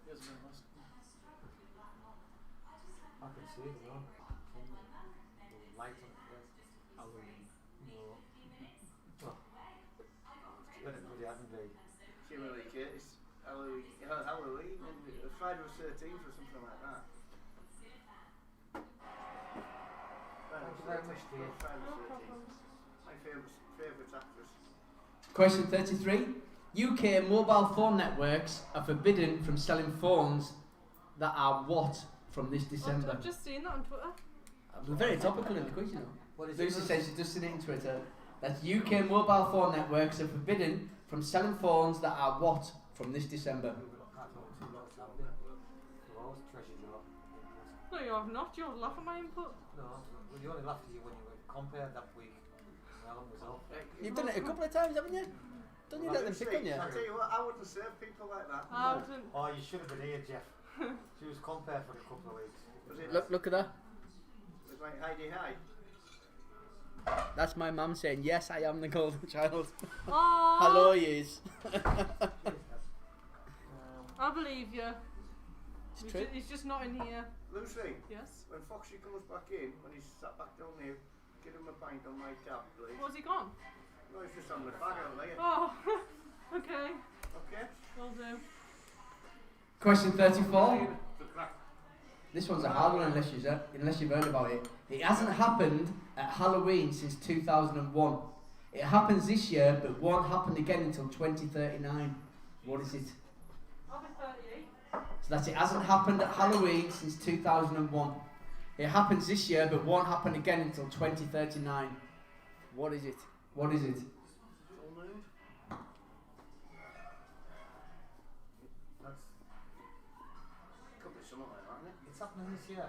He hasn't been last. I can see it, no. Light on the face. Halloween. No. Oh. But it really hasn't been. Kimberly Lee Curtis. Halloween and Friday the 13th or something like that. Thank you very much, dear. Friday No the 13th. problem. My favourite actress. Question 33. UK mobile phone networks are forbidden from selling phones that are what from this December? I've just seen that on Twitter. We're very topical in the quiz, you know. What is Lucy it? says she's just seen it on Twitter. That UK mobile phone networks are forbidden from selling phones that are what from this December? I thought 2 lots out there. Well, I was treasure drawer. No, you have not. You'll laugh at my input. No, well, you only laughed at you when you were compared that week. When Alan was off. You've done it a couple of times, haven't you? Don't you let them pick on you? I tell you what, I wouldn't serve people like that. I wouldn't. Oh, you should have been here, Jeff. She was compared for a couple of weeks. Was it Look at that. was like Heidi High? That's my mum saying, yes, I am the golden child. Oh, Hello, yous. I believe you. It's true. He's just not in here. Lucy, Yes. when Foxy comes back in, when he's sat back down there, give him a pint on my tab, please. Where's he gone? No, he's just on the bag out there. Oh, okay. Okay? Will do. Question 34. This one's a hard one unless you've heard about it. It hasn't happened at Halloween since 2001. It happens this year, but won't happen again until 2039. What is it? I'll be 38. So that's it. Hasn't happened at Halloween since 2001. It happens this year, but won't happen again until 2039. What is it? What is it? Full moon? That's. Could be something like that, isn't it? It's happening this year.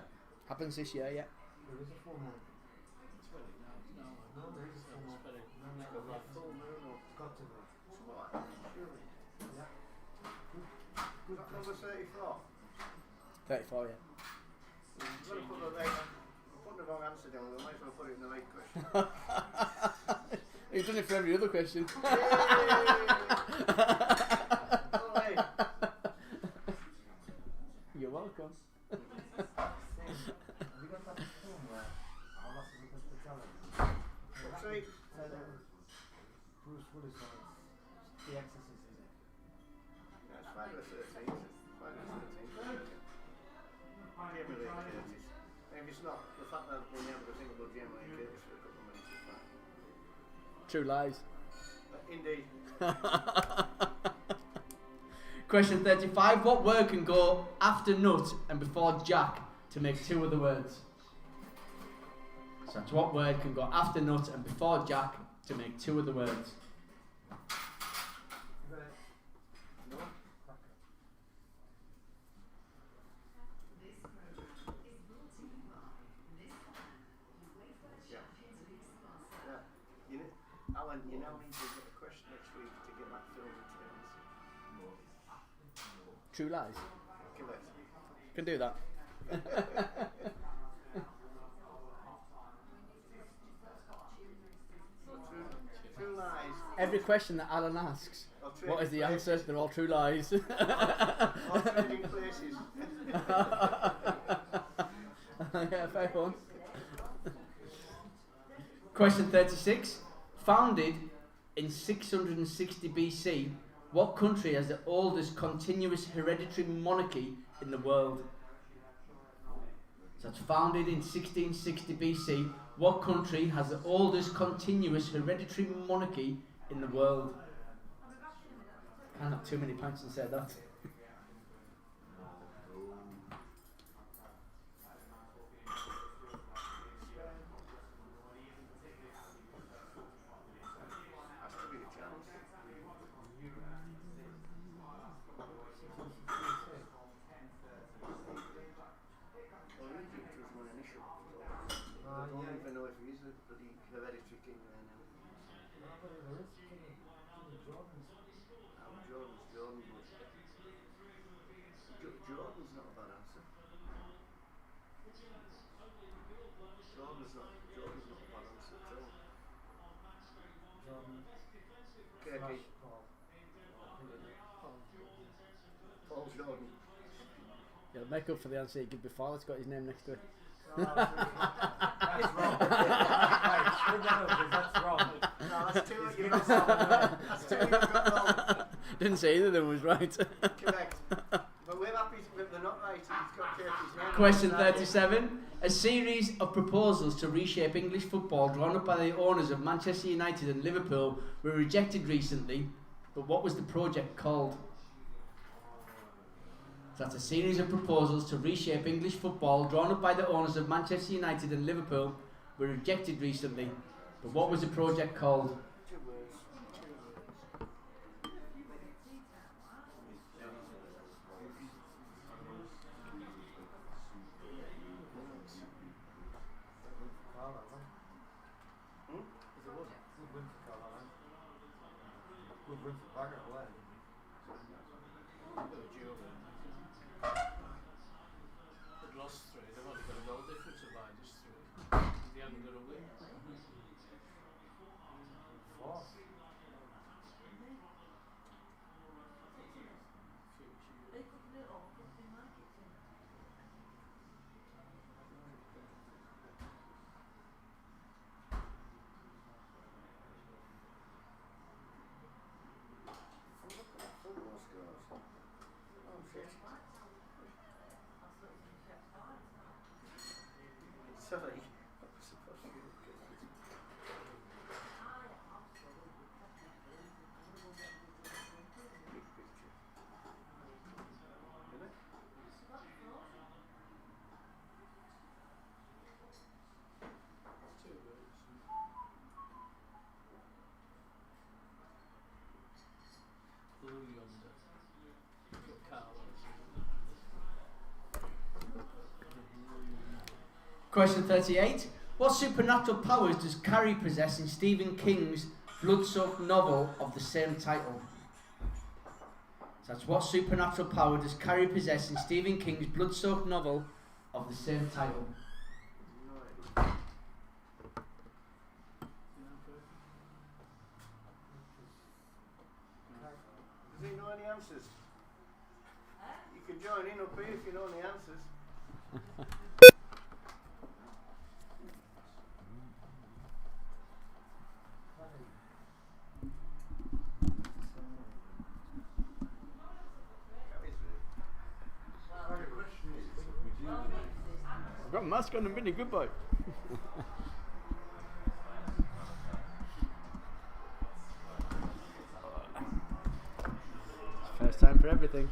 Happens this year, yeah. There is a full moon. It's very nice. No, No, there is a full moon. it's very. No, no, Could be a full moon or it's got to be. something like that, surely. Yeah. Was that number 34? 34, yeah. You've got to put the right. I'm putting the wrong answer down, we might as well put it in the right question. You've done it for every other question. Yay! Olé. You're welcome. Have you got that film where all that's with the challenge? What's it? Bruce Willis on it. The Exorcist, is it? Yeah, it's Friday the 13th. Friday the 13th. Jamie Lee Curtis. And if it's not, the fact that we never think about Jamie Lee Curtis for a couple of minutes is fine. True lies. Indeed. Question 35. What word can go after nut and before jack to make two other words? So that's what word can go after nut and before jack to make two other words? You got it? No? Cracker. Yeah. Yeah. You know, Alan, you now need to get a question next week to get that film into True lies. Give it. Can do that. True lies. Every question that Alan asks, Or what is the trading answer? They're all true lies. places. Or trading places. Yeah, fair one. Question 36. Founded in 660 BC, what country has the oldest continuous hereditary monarchy in the world? So it's founded in 1660 BC. What country has the oldest continuous hereditary monarchy in the world? Can't have too many points and said that. Has to be a chance. Well, Egypt was my initial. I don't yeah. even know if he is a bloody hereditary king there now. No, but there is King Jordan's. Jordan's Jordan, but Jordan's not a bad answer. Jordan's not a bad answer at all. Jordan. KP, Paul. Paul Jordan. You'll make up for the answer you gave before. That's got his name next to it. No, that's wrong. Right, spin that over, that's wrong. No, that's two He's you've given got us wrong. something. That's two you've got wrong. Didn't say either of them was right. Correct. But we're happy if they're not right. He's got Kirky's name. Question 37. A series of proposals to reshape English football drawn up by the owners of Manchester United and Liverpool were rejected recently, but what was the project called? So that's a series of proposals to reshape English football drawn up by the owners of Manchester United and Liverpool were rejected recently, but what was the project called? Two words. Sorry. That was supposed to be good. Big picture. Really? Two boots. Blue yonder. Got Carlos. Question 38. What supernatural powers does Carrie possess in Stephen King's blood-soaked novel of the same title? So that's what supernatural power does Carrie possess in Stephen King's blood-soaked novel of the same title? No idea. Does he know any answers? You can join in up here if you know any answers. My question is, I've got a mask on and really good boy. First time for everything.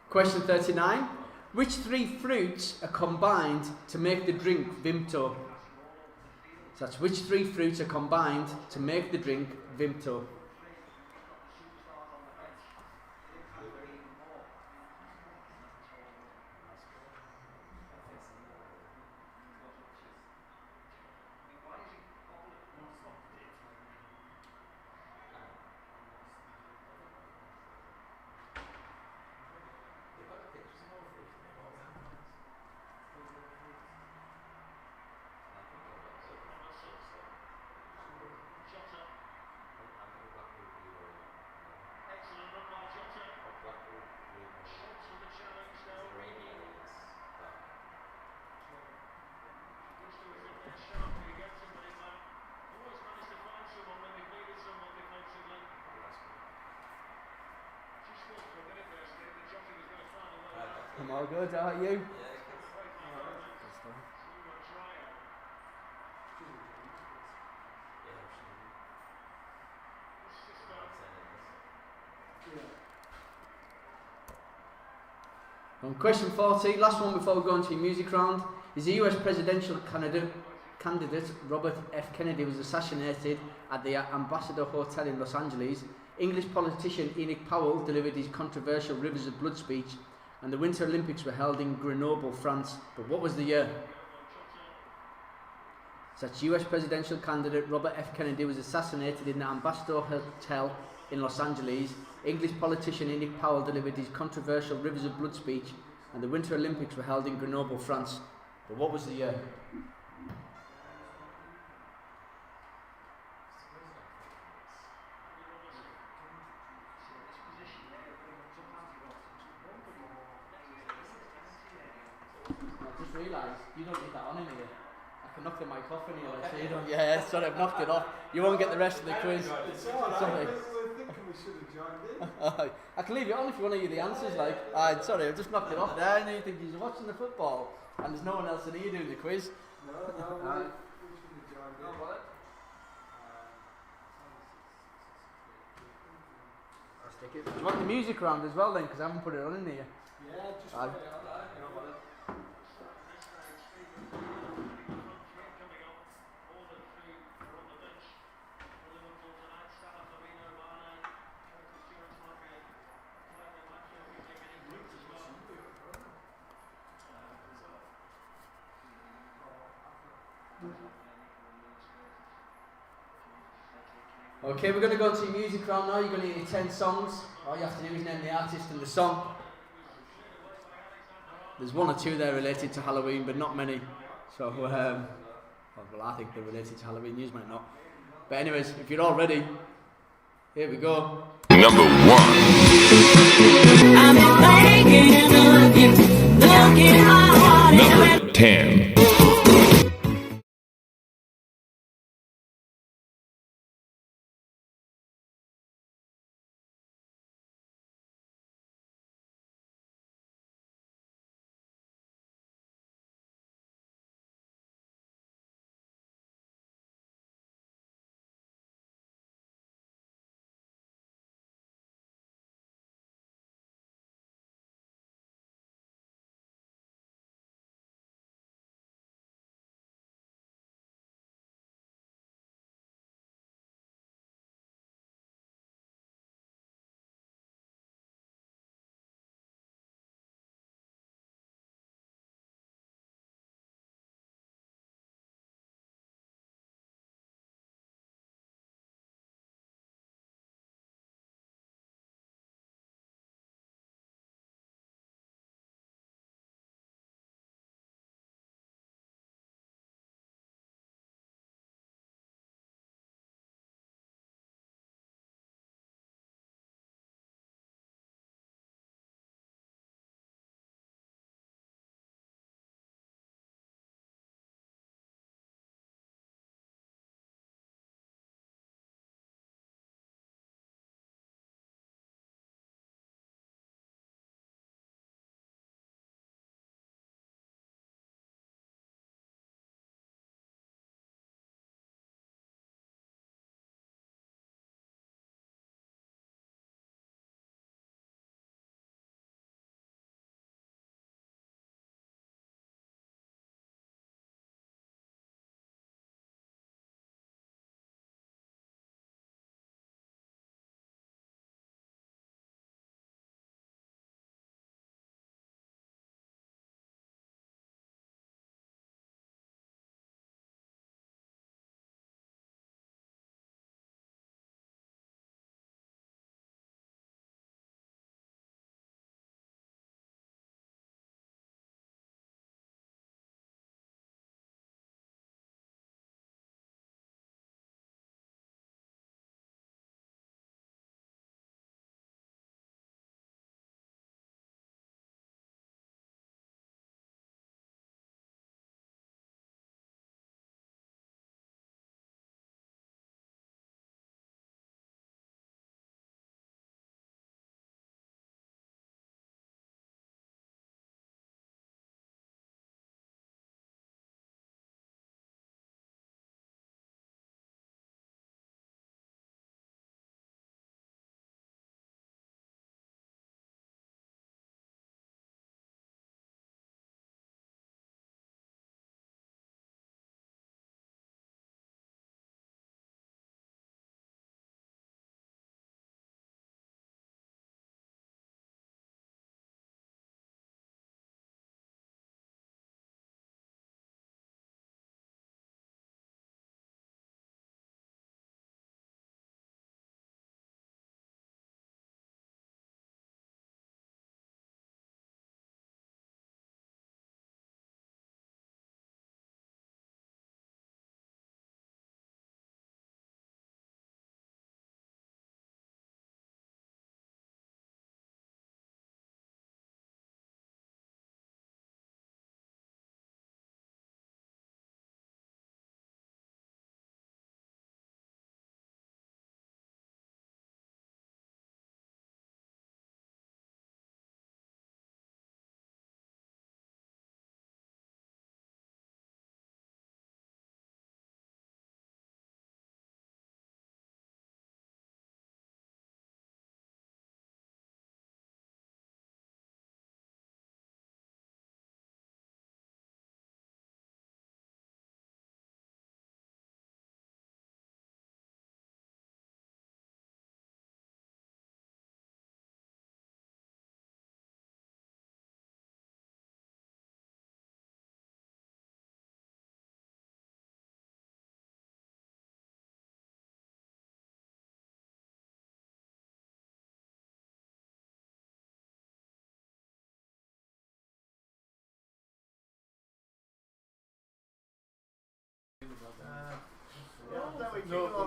Question 39. Which three fruits are combined to make the drink Vimto? So that's which three fruits are combined to make the drink Vimto? I'm all good, how are you? On question 40, last one before we go into your music round, is the US presidential candidate Robert F. Kennedy was assassinated at the Ambassador Hotel in Los Angeles. English politician Enoch Powell delivered his controversial Rivers of Blood speech, and the Winter Olympics were held in Grenoble, France. But what was the year? Such US presidential candidate Robert F. Kennedy was assassinated in the Ambassador Hotel in Los Angeles. English politician Enoch Powell delivered his controversial Rivers of Blood speech, and the Winter Olympics were held in Grenoble, France. But what was the year? I just realised you don't need that on in here. I can knock the mic off in here, like, so you don't. Yeah, sorry, I've knocked it off. You won't get the rest of the quiz. Sorry. we're thinking we should have joined in. I can leave it on if you want to hear the answers. Like, sorry, I've just knocked it off there, and then you think you're watching the football, and there's no one else in here doing the quiz. No, we should have joined in. I'll stick it. Do you want the music round as well then? Because I haven't put it on in here. Yeah, just Aye. put it on. Okay, we're going to go into your music round now. You're going to hear 10 songs. All you have to do is name the artist and the song. There's one or two there related to Halloween, but not many. So, Well, I think they're related to Halloween. You might not. But anyways, if you're all ready, here we go. Number 1. I'm thinking of you, looking my heart. Number 10.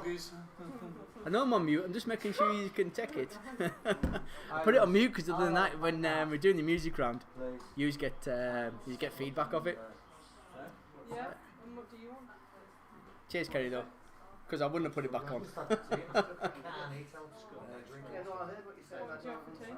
corgis. I know I'm on mute. I'm just making sure you can take it. I put it on mute because of the night when we're doing the music round, you get feedback of it. Yeah. And what do you want? Cheers, Kerry, though, because I wouldn't have put it back on. Yeah, no, I heard what you said. What do you have for tea?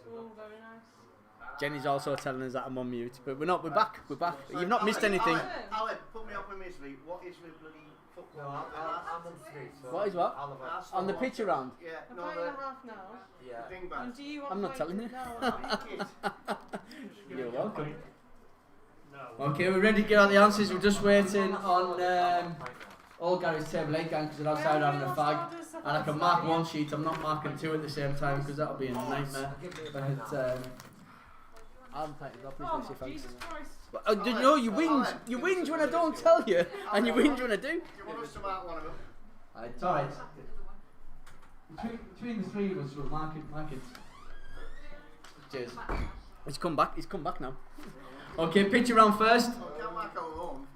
Oh, very nice. Jenny's also telling us that I'm on mute, but we're not. We're back. We're back. You've not missed anything. Alan, put me up with misery. What is with bloody football? I'm on 3, so What is what? That's On the not picture round. Yeah, A no, pint and a half now. yeah. the And dingbats. do you want I'm not a telling pint you. now or not? You're welcome. No. Okay, we're ready to get out the answers. We're just waiting on all Gary's table 8 gang because they're outside having a fag. And I can mark one sheet. I'm not marking 2 at the same time because that'll be a nightmare. But I'm tightened up. Oh, Please, thanks. Jesus Christ. Did you know you whinge? You whinge when I don't tell you, and you whinge when I do. Do you want us to mark one of them? It's alright. Between the 3 of us, we'll mark it. Cheers. It's come back. It's come back now. Okay, picture round first. Oh, we can't mark our own.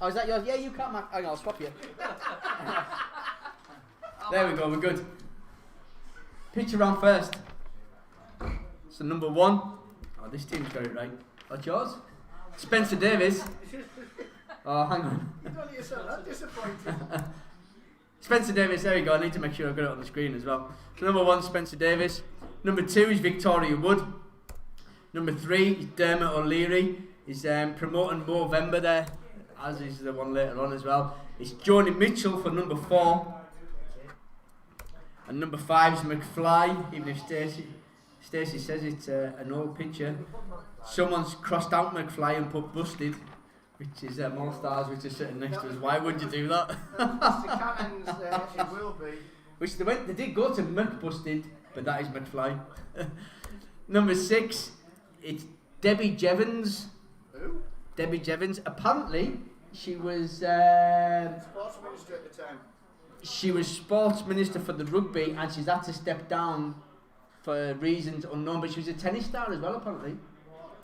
Oh, is that yours? Yeah, you can't mark. Hang on, I'll swap you. There we go. We're good. Picture round first. So number 1. Oh, this team's got it right. What's yours? Spencer Davis. Oh, hang on. You don't need to sound that disappointed. Spencer Davis, there we go. I need to make sure I've got it on the screen as well. So number 1, Spencer Davis. Number 2 is Victoria Wood. Number 3 is Dermot O'Leary. He's promoting Movember there, as is the one later on as well. It's Joni Mitchell for number 4. And number 5 is McFly, even if Stacey says it's an old picture. Someone's crossed out McFly and put Busted, which is All Stars, which is sitting next to us. Why would you do that? Mr. Cannon's it will be. Which they did go to McBusted, but that is McFly. Number 6, it's Debbie Jevons. Who? Debbie Jevons. Apparently, she was Sports Minister at the time. she was sports minister for the rugby, and she's had to step down for reasons unknown. But she was a tennis star as well, apparently.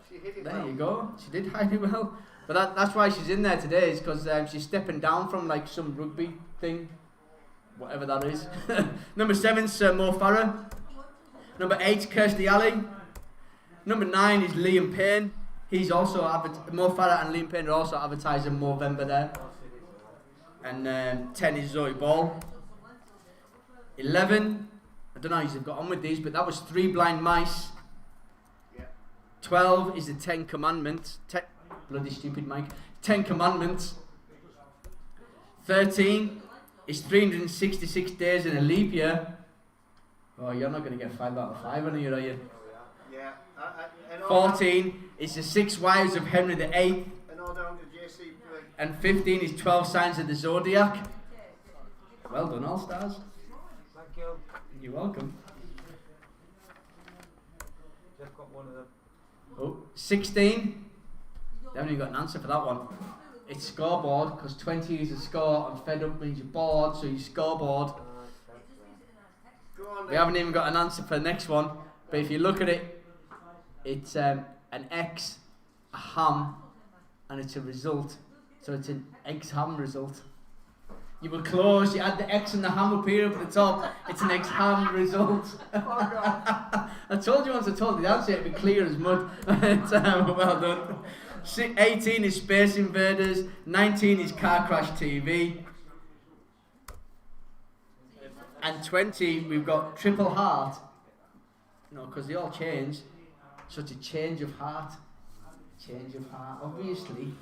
She hit it There well. you go. She did highly well. But that's why she's in there today, is because she's stepping down from like some rugby thing, whatever that is. Number 7, Sir Mo Farah. Number 8, Kirstie Alley. Number 9 is Liam Payne. He's also Mo Farah and Liam Payne are also advertising Movember there. And 10 is Zoe Ball. 11, I don't know how you've got on with these, but that was 3 Blind Mice. Yeah. 12 is the 10 Commandments. Bloody stupid Mike. 10 Commandments. 13 is 366 days in a leap year. Oh, you're not going to get 5 out of 5 on you, are you? Yeah. And 14 is the 6 Wives of Henry VIII. And all down to JC. And 15 is 12 Signs of the Zodiac. Well done, All Stars. Thank you. You're welcome. Jeff got one of them. Oh, 16. They haven't even got an answer for that one. It's scoreboard, because 20 is a score and fed up means you're bored, so you scoreboard. Go on We haven't even got an answer for the next one, but if you look at it, it's an X, a ham, and it's a result. So it's an eggs ham result. You were close, you had the X and the ham up here up at the top. It's an eggs ham result. I told you once I told you the answer, it'd be clear as mud. Well done. 18 is Space Invaders. 19 is Car Crash TV. And 20, we've got Triple Heart. No, because they all change. Such a change of heart. Change of heart, obviously.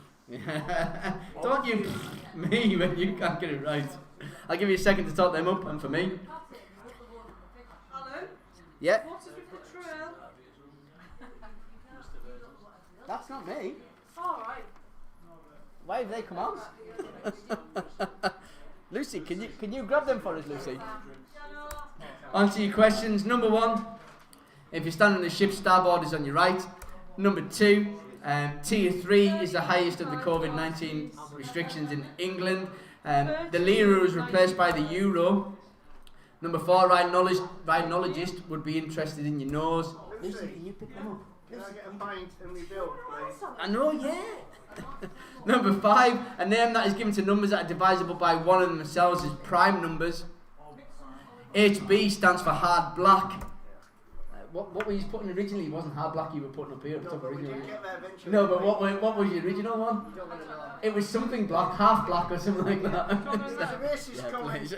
Don't you me when you can't get it right. I'll give you a second to top them up, and for me. Alan, Yeah, what is with the trail? that's not me. Alright. Why have they come out? Lucy, can you grab them for us, Lucy? Answer your questions. Number 1, if you're standing on the ship, starboard is on your right. Number 2, Tier 3 is the highest of the COVID-19 restrictions in England. The lira was replaced by the euro. Number 4, rhinologist would be interested in your nose. Lucy, can you pick them up? Can I get a pint and we build, please? I know, yeah. Number 5, a name that is given to numbers that are divisible by one of themselves is prime numbers. HB stands for hard black. What were you putting originally? It wasn't hard black you were putting up here. No, but we did get there eventually. No, but what was the original one? You don't want to know. It was something black, half black or something like that. That's a racist comment.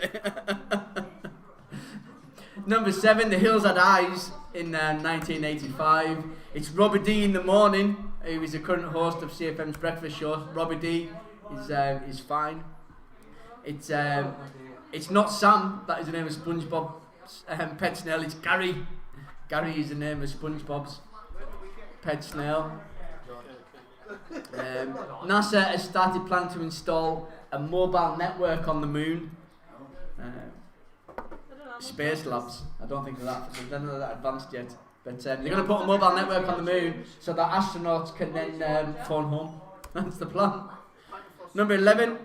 Number 7, The Hills Had Eyes in 1985. It's Robbie D in the morning. He was the current host of CFM's breakfast show. Robbie D is fine. It's not Sam. That is the name of SpongeBob's pet snail. It's Gary. Gary is the name of SpongeBob's pet snail. NASA has started planning to install a mobile network on the moon. Space Labs. I don't think they're not that advanced yet. But they're going to put a mobile network on the moon so that astronauts can then phone home. That's the plan. Number 11.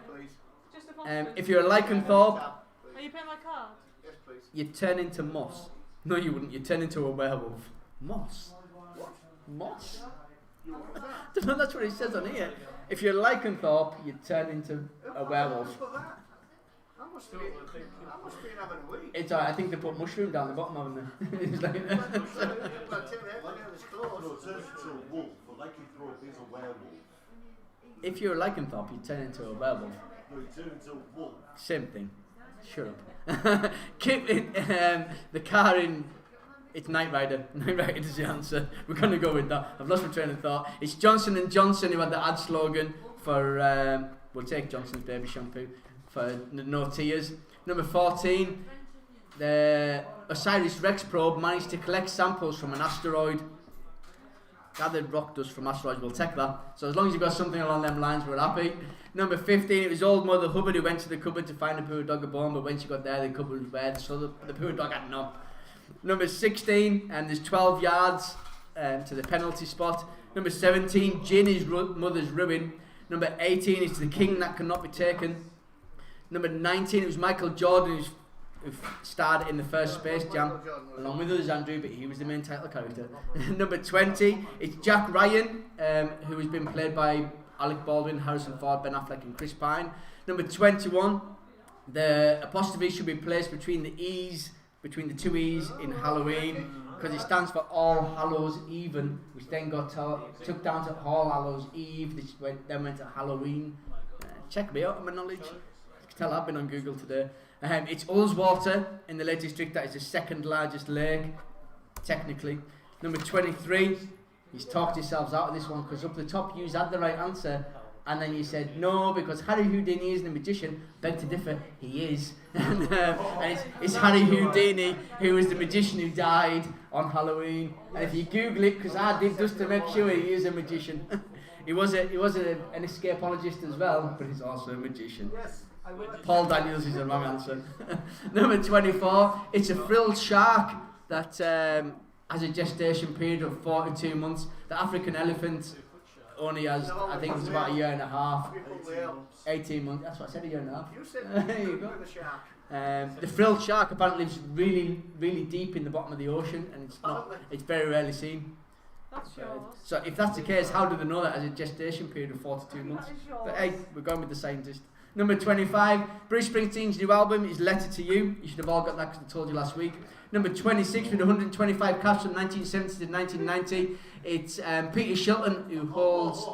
If you're a lycanthrope, Are you paying my card? Yes, please. you'd turn into moss. No, you wouldn't. You'd turn into a werewolf. Moss? What? Moss? Don't know, that's what it says on here. If you're a lycanthrope, you'd turn into a werewolf. I must have been having a week. It's alright, I think they put mushroom down the bottom, haven't they? It's like Well, Tim, it was No, close. it turns into a wolf. A lycanthrope is a werewolf. if you're a lycanthrope, you'd turn into a werewolf. No, it turns into a wolf. Same thing. Shut up. Keep it, the car in. It's Knight Rider. Knight Rider is the answer. We're going to go with that. I've lost my train of thought. It's Johnson & Johnson who had the ad slogan for, we'll take Johnson's baby shampoo, for no tears. Number 14, the Osiris Rex probe managed to collect samples from an asteroid. Gathered rock dust from asteroids, we'll take that. So as long as you've got something along them lines, we're happy. Number 15, it was old Mother Hubbard who went to the cupboard to find the poor dog a bone, but when she got there, the cupboard was bare, so the poor dog had none. Number 16, and there's 12 yards to the penalty spot. Number 17, Gin is mother's ruin. Number 18 is The King That Cannot Be Taken. Number 19, it was Michael Jordan who starred in the first Space Jam, along with others, Andrew, but he was the main title character. Number 20, it's Jack Ryan, who has been played by Alec Baldwin, Harrison Ford, Ben Affleck and Chris Pine. Number 21, the apostrophe should be placed between the two E's in Halloween, because it stands for All Hallows Even, which then got took down to All Hallows Eve, then went to Halloween. Check me out on my knowledge. You can tell I've been on Google today. It's Ullswater in the Lake District. That is the second largest lake, technically. Number 23, he's talked yourselves out of this one, because up the top you had the right answer, and then you said no, because Harry Houdini isn't a magician. Beg to differ, he is. And it's Harry Houdini, who was the magician who died on Halloween. And if you Google it, because I did just to make sure he is a magician. he was an escapologist as well, but he's also a magician. Yes. Paul Daniels is the wrong answer. Number 24, it's a frilled shark that has a gestation period of 42 months. The African elephant only has, I think it's about a year and a half. 18 months, that's what I said, a year and a half. You said there you go. the shark. The frilled shark apparently lives really, really deep in the bottom of the ocean, and it's very rarely seen. That's yours. So if that's the case, how do they know that has a gestation period of 42 months? But hey, we're going with the scientist. Number 25, Bruce Springsteen's new album is Letter to You. You should have all got that because I told you last week. Number 26, with 125 caps from 1970 to 1990, it's Peter Shilton who holds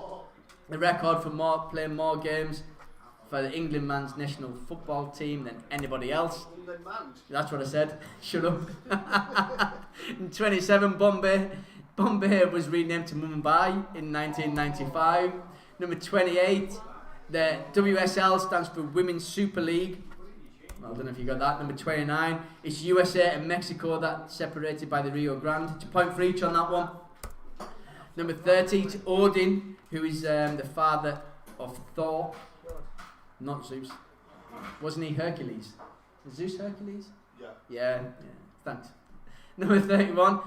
the record for playing more games for the England man's national football team than anybody else. England man's? That's what I said. Shut up. In 27, Bombay was renamed to Mumbai in 1995. Number 28, the WSL stands for Women's Super League. Well, I don't know if you got that. Number 29, it's USA and Mexico that separated by the Rio Grande. It's a point for each on that one. Number 30, it's Odin, who is the father of Thor, not Zeus. Wasn't he Hercules? Was Zeus Hercules? Yeah. Thanks. Number 31,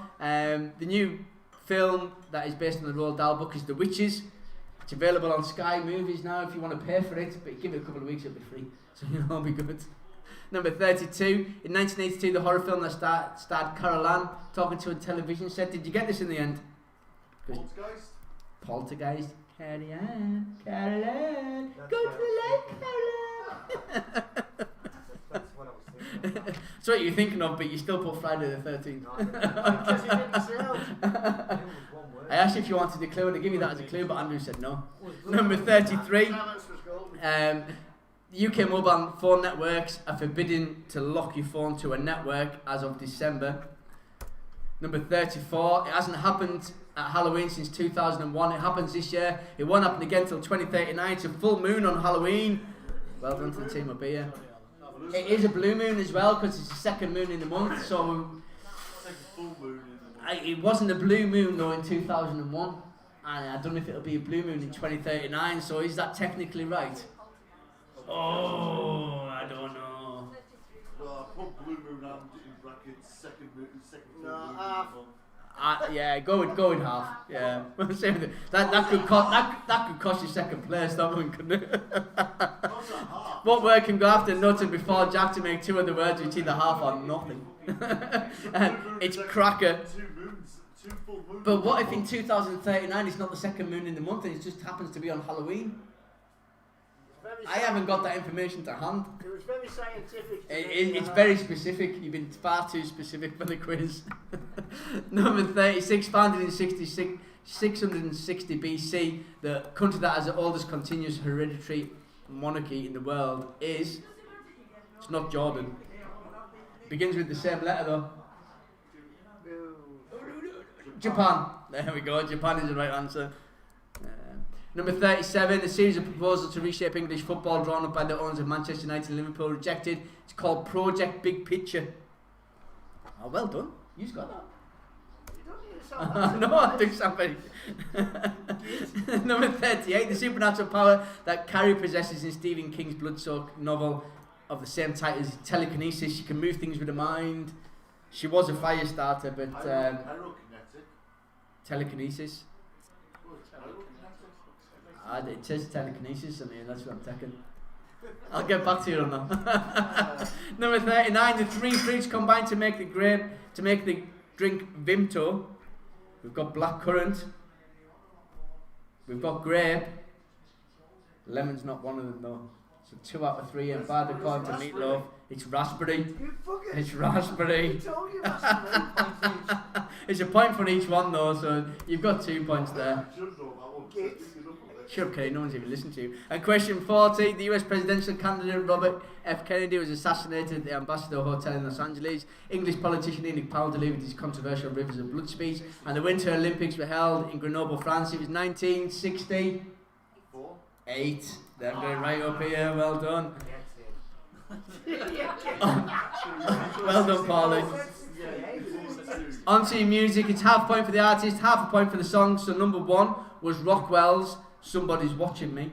the new film that is based on the Roald Dahl book is The Witches. It's available on Sky Movies now if you want to pay for it, but give it a couple of weeks, it'll be free, so it'll be good. Number 32, in 1982, the horror film that starred Carol Ann talking to a television set. Did you get this in the end? Poltergeist? Poltergeist. Carry on, Caroline. Go to the lake, Caroline. That's what I was thinking. That's what you're thinking of, but you still put Friday the 13th. Because you didn't say out. It was one word. I asked you if you wanted a clue, and I give you that as a clue, but Andrew said no. Number 33. Silence was golden. UK mobile phone networks are forbidden to lock your phone to a network as of December. Number 34. It hasn't happened at Halloween since 2001. It happens this year. It won't happen again till 2039. It's a full moon on Halloween. Well done to the team up here. It is a blue moon as well because it's the second moon in the month. So Full moon in the month. it wasn't a blue moon though in 2001. And I don't know if it'll be a blue moon in 2039. So is that technically right? Oh, I don't know. Well, I put blue moon and in brackets, second full No, moon in half. the month. Yeah, go with half. Yeah, that could cost you second place. That one couldn't it? What word can go after Nutton before Jack to make two other words which either half or nothing? And it's cracker. 2 moons, 2 full moons. But what if in 2039 it's not the second moon in the month and it just happens to be on Halloween? I haven't got that information to hand. It was very scientific. It's very specific. You've been far too specific for the quiz. Number 36, founded in 660 BC, the country that has the oldest continuous hereditary monarchy in the world is. It's not Jordan. Begins with the same letter though. Japan. There we go. Japan is the right answer. Number 37, a series of proposals to reshape English football drawn up by the owners of Manchester United and Liverpool rejected. It's called Project Big Picture. Oh, well done. You've got that. No, I do something. Number 38, the supernatural power that Carrie possesses in Stephen King's blood-soaked novel of the same title is telekinesis. She can move things with her mind. She was a fire starter, but Pyrokinetic. telekinesis. Pyrokinetic. It says telekinesis, I mean, that's what I'm taking. I'll get back to you on that. Number 39, the 3 fruits combined to make the drink Vimto. We've got blackcurrant. We've got grape. Lemon's not one of them though. So 2 out of 3 and bad according to Meatloaf. It's raspberry. You fucking. It's raspberry. You told you raspberry. It's a point for each one though, so you've got 2 points there. Should know that one. Gates. Shut up, Kenny, no one's even listened to you. And question 40, the US presidential candidate Robert F. Kennedy was assassinated at the Ambassador Hotel in Los Angeles. English politician Enoch Powell delivered his controversial Rivers of Blood speech, and the Winter Olympics were held in Grenoble, France. It was 1968. They're going right up here, well done. Well done, Paulie. On to your music, it's half a point for the artist, half a point for the song. So number 1 was Rockwell's Somebody's Watching Me.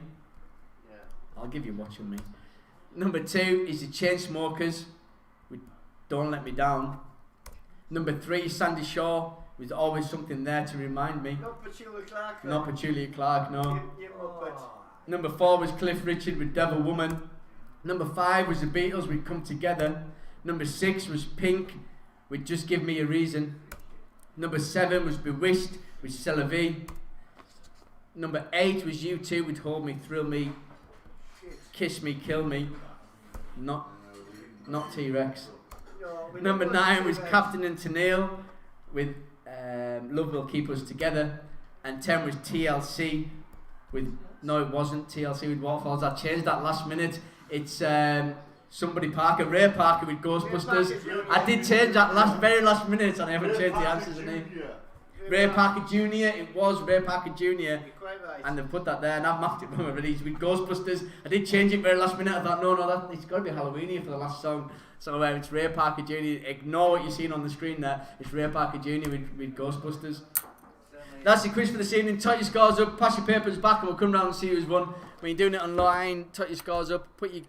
Yeah. I'll give you Watching Me. Number 2 is the Chainsmokers with Don't Let Me Down. Number 3 is Sandy Shaw with Always Something There to Remind Me. Not Petula Clark. Not Petulia Clark, no. You muppet. Number 4 was Cliff Richard with Devil Woman. Number 5 was the Beatles with Come Together. Number 6 was Pink with Just Give Me a Reason. Number 7 was Bewitched with C'est La Vie. Number 8 was U2 with Hold Me, Thrill Me, Kiss Me, Kill Me. Not T-Rex. No, Number 9 was Captain and Tennille with Love Will Keep Us Together. And 10 was TLC with, no it wasn't, TLC with Waterfalls. I changed that last minute. It's somebody Parker, Ray Parker with Ghostbusters. I did change that very last minute and I haven't changed the answers in it. Ray Parker Jr. It was Ray Parker Jr. You're quite right. And they've put that there and I've mapped it from already with Ghostbusters. I did change it very last minute. I thought no, it's got to be Halloween here for the last song. So it's Ray Parker Jr. Ignore what you're seeing on the screen there. It's Ray Parker Jr. with Ghostbusters. That's the quiz for this evening. Tot your scores up, pass your papers back and we'll come round and see who's won. When you're doing it online, tot your scores up, put your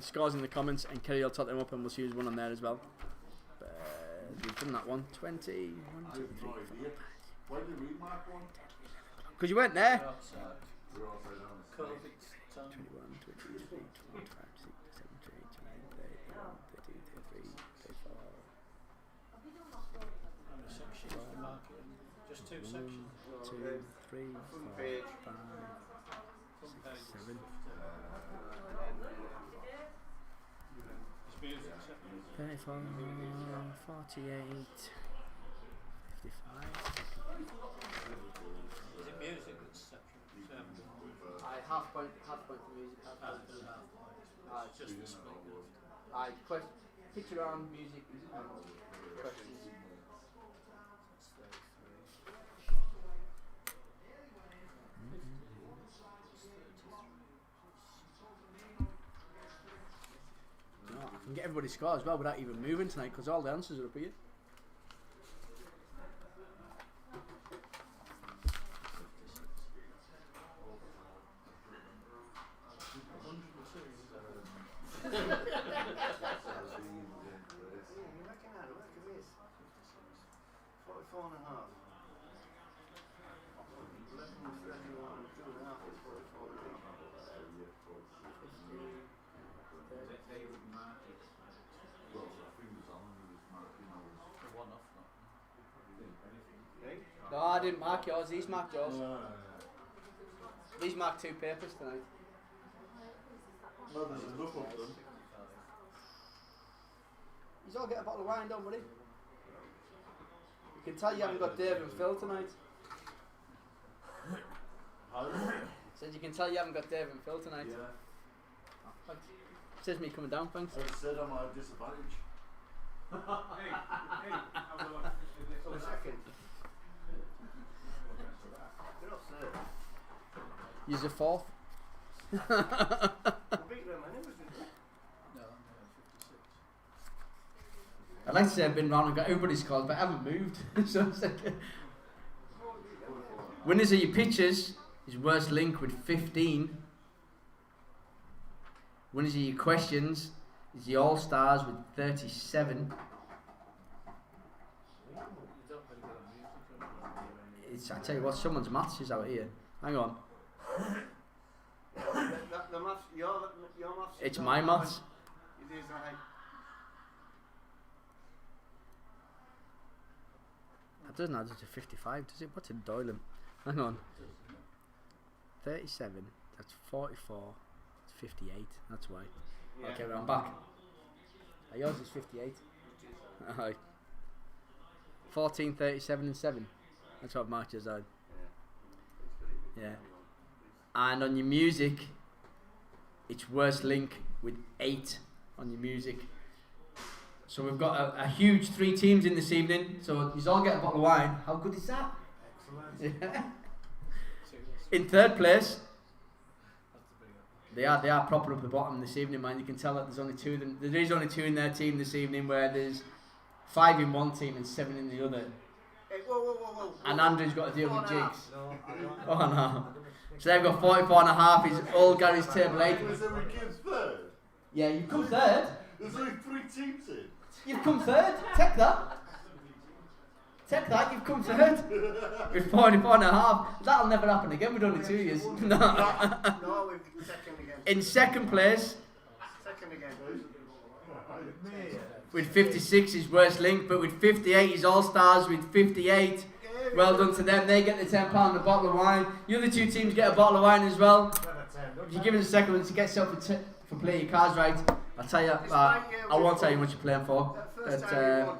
scores in the comments and Kerry will tot them up and we'll see who's won on there as well. We've done that one. 20, 1, 2, 3, 4, 5. Why did we mark one? Because you weren't there. We're upside down. COVID time. 21, 22, 23, 25, 26, 27, 28, 29, 30, 31, 32, 33, 34. I'm a 6 year market. Just two 1, sections. 2, 3, 4, Front page. 5, Front page is 7. 50. It's music separate. 34, 48, 55. Is it music that's separate? Half point for music, half point for It's just the speakers. picture round music and questions. That's 33. No, I can get everybody's score as well without even moving tonight because all the answers are up here. You reckon how to work it is? 44 and a half. 11 was 31, 2 and a half is 44 and a half. The one off, not. Okay? No, I didn't mark yours. He's marked yours. He's marked 2 papers tonight. No, there's enough of them. You all get a bottle of wine, don't worry. You can tell you haven't got Dave and Phil tonight. Says you can tell you haven't got Dave and Phil tonight. Yeah. Thanks. Says me coming down, thanks. I said I'm at a disadvantage. Hey, have a look. So second. You're not third. Use a 4th. We beat them, I never did that. No, I'm 56. I'd like to say I've been round and got everybody's scores, but I haven't moved. So it's like, winners of your pitches is worst link with 15. Winners of your questions is the All Stars with 37. You don't really get a music. It's, I tell you what, someone's maths is out here. Hang on, The maths, your maths. it's my maths. It is, right. That doesn't add up to 55, does it? What's in Doylan? Hang on. 37, that's 44, it's 58, that's why. Yeah. Okay, well, I'm back. Yours is 58. Alright. 14, 37 and 7. That's what I've marked yours out. Yeah. And on your music, it's worst link with 8 on your music. So we've got a huge 3 teams in this evening. So you all get a bottle of wine. How good is that? Excellent. Yeah. So that's In third place, that's the big up. they are proper up the bottom this evening, man. You can tell that there's only 2 of them. There is only 2 in their team this evening, where there's 5 in one team and 7 in the other. Hey, whoa. And Andrew's got to deal with 44 and a jigs. No, I don't. Oh no. So they've got 44 and a half. Is all Gary's table 8. Was every kid's third? Yeah, you've come third. There's only 3 teams in. You've come third. Take that. Take that. You've come third. With 44 and a half. That'll never happen again. We've only 2 years. No. No, we're second again. In second place Second again. Me, with 56 is worst link, but with 58 is All Stars with 58. Well done to them. They get the £10 and a bottle of wine. The other 2 teams get a bottle of wine as well. If you give us a second to get yourself for playing your cards right, I'll tell you. I won't tell you what you're playing for. But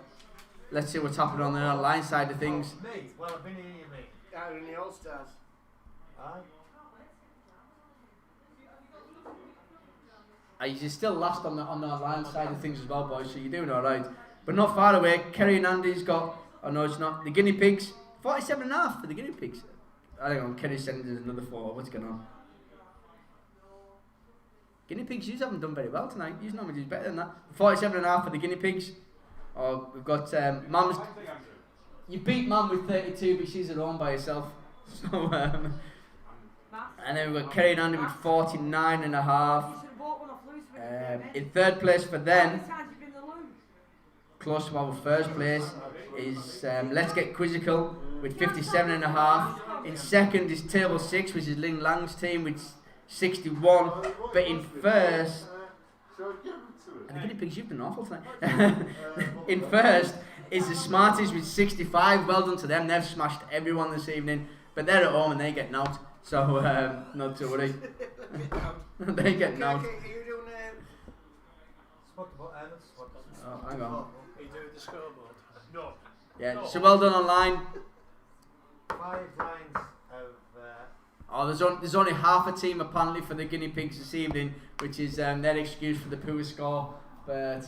let's see what's happening on the online side of things. Me? Well, I've been here, mate. Out in the All Stars. Aye. You're still last on the online side of things as well, boys. So you're doing all right, but not far away. Kerry and Andy's got. Oh no, it's not. The guinea pigs. 47 and a half for the guinea pigs. Hang on, Kerry's sending us another 4. What's going on? Guinea pigs, you haven't done very well tonight. You normally do better than that. 47 and a half for the guinea pigs. Oh, we've got Mum's. You beat Mum with 32, but she's at home by herself. So, and then we've got Kerry and Andy with 49 and a half. In third place for them, close to our first place, is Let's Get Quizzical with 57 and a half. In second is Table 6, which is Ling Lang's team with 61. But in first, and the guinea pigs, you've been awful tonight. In first is the Smarties with 65. Well done to them. They've smashed everyone this evening. But they're at home and they get knocked. So, not to worry. They get knocked. Are you doing Spot the ball, spot the ball. Oh, hang on. Are you doing the scoreboard? No. Yeah, so well done online. 5 lines of. Oh, there's only half a team apparently for the guinea pigs this evening, which is their excuse for the poor score. But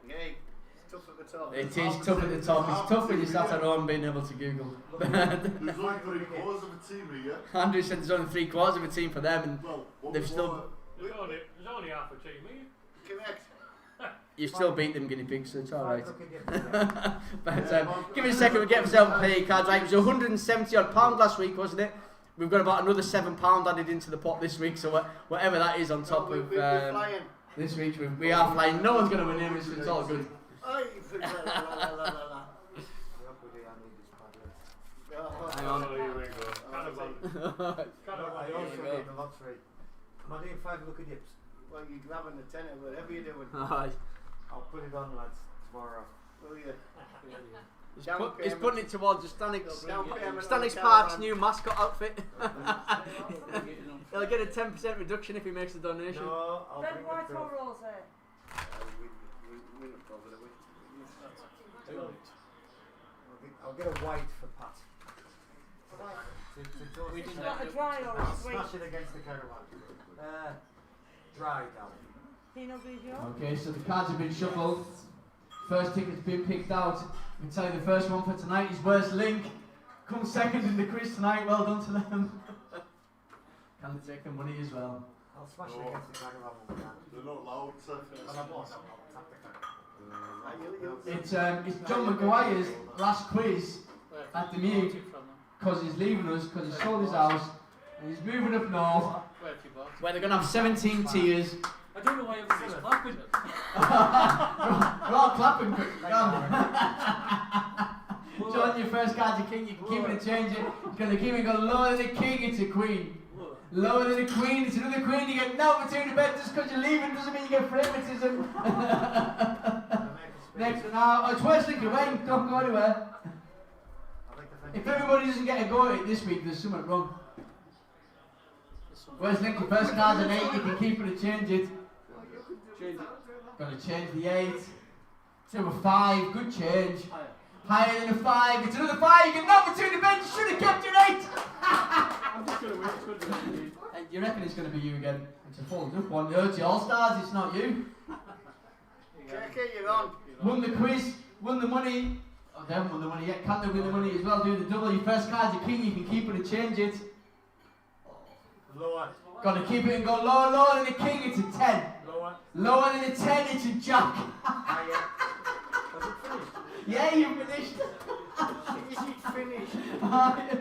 Yay. It's tough at the top. it is tough at the top. It's tough when you sat at home being able to Google. There's only 3/4 of a team here. Andrew said there's only 3/4 of a team for them, and Well, they've still There's only half a team here. Correct. you've still beat them guinea pigs, so it's all right. Look at you. But give me a second, we'll get myself a player cards right. It was £170 odd last week, wasn't it? We've got about another £7 added into the pot this week, so whatever that is on top of We're flying. this week, we are flying. No one's going to win him, so it's all good. Aye. Hang on. Oh, here we go. Cannibal. Cannibal. I also made the lottery. Am I doing 5 look at yips? Well, you're grabbing the tenner, whatever you're doing. Aye. I'll put it on, lads, tomorrow. Oh, yeah. He's putting it towards the Stanix Down Park's new mascot outfit. He'll get a 10% reduction if he makes the donation. No, I'll Red, bring white the or proof. rose? We don't bother, do we? I'll get a white for Pat. We didn't Not a end up- dry or a sweet? Smash it against the caravan. Dry down. Pinot Grigio? Okay, so the cards have been shuffled. First ticket's been picked out. I can tell you the first one for tonight is Where's Link? Comes second in the quiz tonight. Well done to them. Can they take the money as well? I'll smash it against the caravan when we're done. They're not loud, so. And I won't, tap the caravan. It's John Maguire's last quiz Where at the have you Mute bought it from them? because he's leaving us because he's sold his house and he's moving up north Where have you bought it? where they're going to have 17 tiers. I don't know why everybody's clapping. We're all clapping. Go on. John, your first card's a king. You can keep it and change it. You're going to keep it going lower than a king. It's a queen. Lower than a queen. It's another queen. You get no between the bed just because you're leaving doesn't mean you get favoritism. Next one now. Oh, it's worse than Wayne. Don't go anywhere. If everybody doesn't get a go at it this week, there's something wrong. Where's Link? Your first card's an 8. You can keep it and change it. Gonna change the 8 to a 5. Good change. Higher than a 5. It's another 5. You get no between the bed. You should have kept your 8. I'm just going to wait. It's going to be. And you reckon it's going to be you again? It's a fold up one. No, it's the All-Stars, it's not you. Okay, you're on. Won the quiz, won the money. Oh, they haven't won the money yet. Can they win the money as well? Do the double. Your first card's a king, you can keep it and change it. Lower. Gotta keep it and go lower, lower than a king, it's a 10. Lower. Lower than a 10, it's a jack. Higher. Was it finished? Yeah, you finished. Is it finished? How many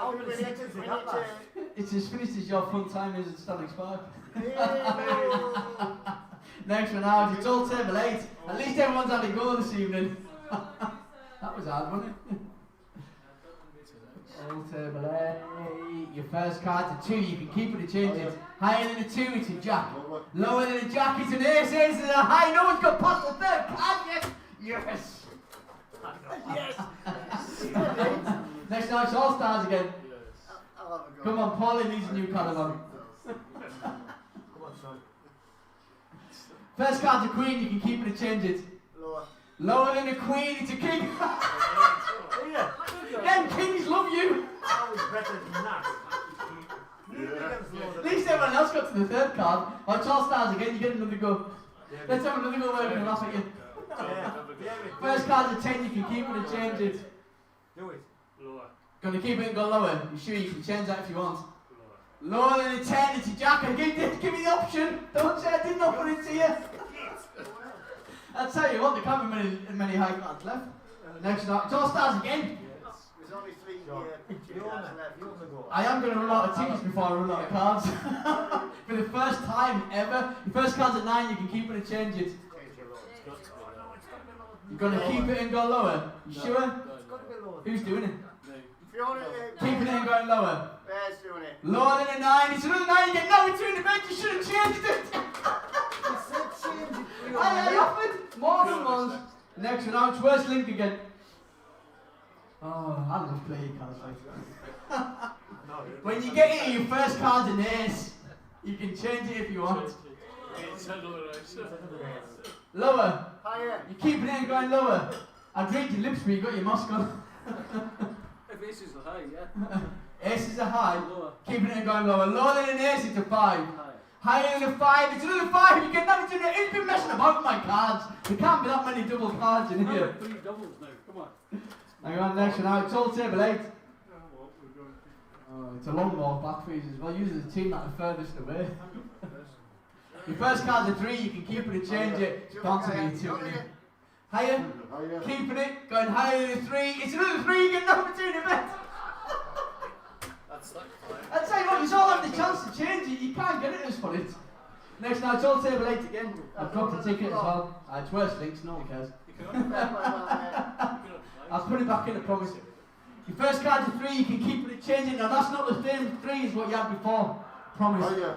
Everybody seconds else did is that last? It's as finished as your fun time is at Stanley Park. Next one out, it's all table 8. At least everyone's had a go this evening. That was hard, wasn't it? All table 8. Your first card's a 2, you can keep it or change it. Higher than a 2, it's a jack. Lower than a jack, it's an ace. Ace is a high. No one's got past the third card yet. Yes. Yes. Next now, it's All Stars again. I'll have a go. Come on, Paulie needs a new caravan. Come on, son. First card's a queen, you can keep it or change it. Lower. Lower than a queen, it's a king. Them kings love you. That was better than that. At least everyone else got to the third card. Oh, it's All Stars again, you get another go. Let's have another go where we can laugh at you. First card's a 10, you can keep it or change it. Do it. Lower. Gonna keep it and go lower. You sure you can change that if you want? Lower than a 10, it's a jack. I give me the option. Don't say I didn't offer it to you. I'll tell you what, there can't be many high cards left. Next up, it's All Stars again. There's only 3 You're on cards it. left. You're on the go. I am going to run out of tickets before I run out of cards. For the first time ever. Your first card's at 9, you can keep it and change it. You're going to keep it and go lower. You sure? It's got to be lower. Who's doing it? Fiona, Keeping it and going lower. Bear's doing it. Lower than a 9. It's another 9. You get no between the bed. You should have changed it. I offered more than once. Next one out, worst link again. Oh, I love playing cards like that. When you get into your first card's an ace, you can change it if you want. It's another race. Lower. Higher. You keep it in and going lower. I'd read your lips, but you got your mask on. If this is the high, yeah. Aces are high. Lower. Keeping it and going lower. Lower than an ace, it's a 5. Higher. Higher than a 5, it's another 5. You can never do that. It's been messing about with my cards. There can't be that many double cards in here. 3 doubles now, come on. Hang on, next one out. It's all table 8. Oh, it's a long ball back for you as well. Usually the team that are furthest away. Your first card's a 3, you can keep it and change it. Constantly 2 in it. Higher. Keeping it. Going higher than a 3. It's another 3, you get an opportunity to bet. That's that fine. I'd say, look, you all have the chance to change it. You can't get it as for it. Next now, it's all table 8 again. I've got the ticket as well. It's worse links, no one cares. I'll put it back in, I promise. Your first card's a 3, you can keep it and change it. Now that's not the same 3 as what you had before. Promise. Higher.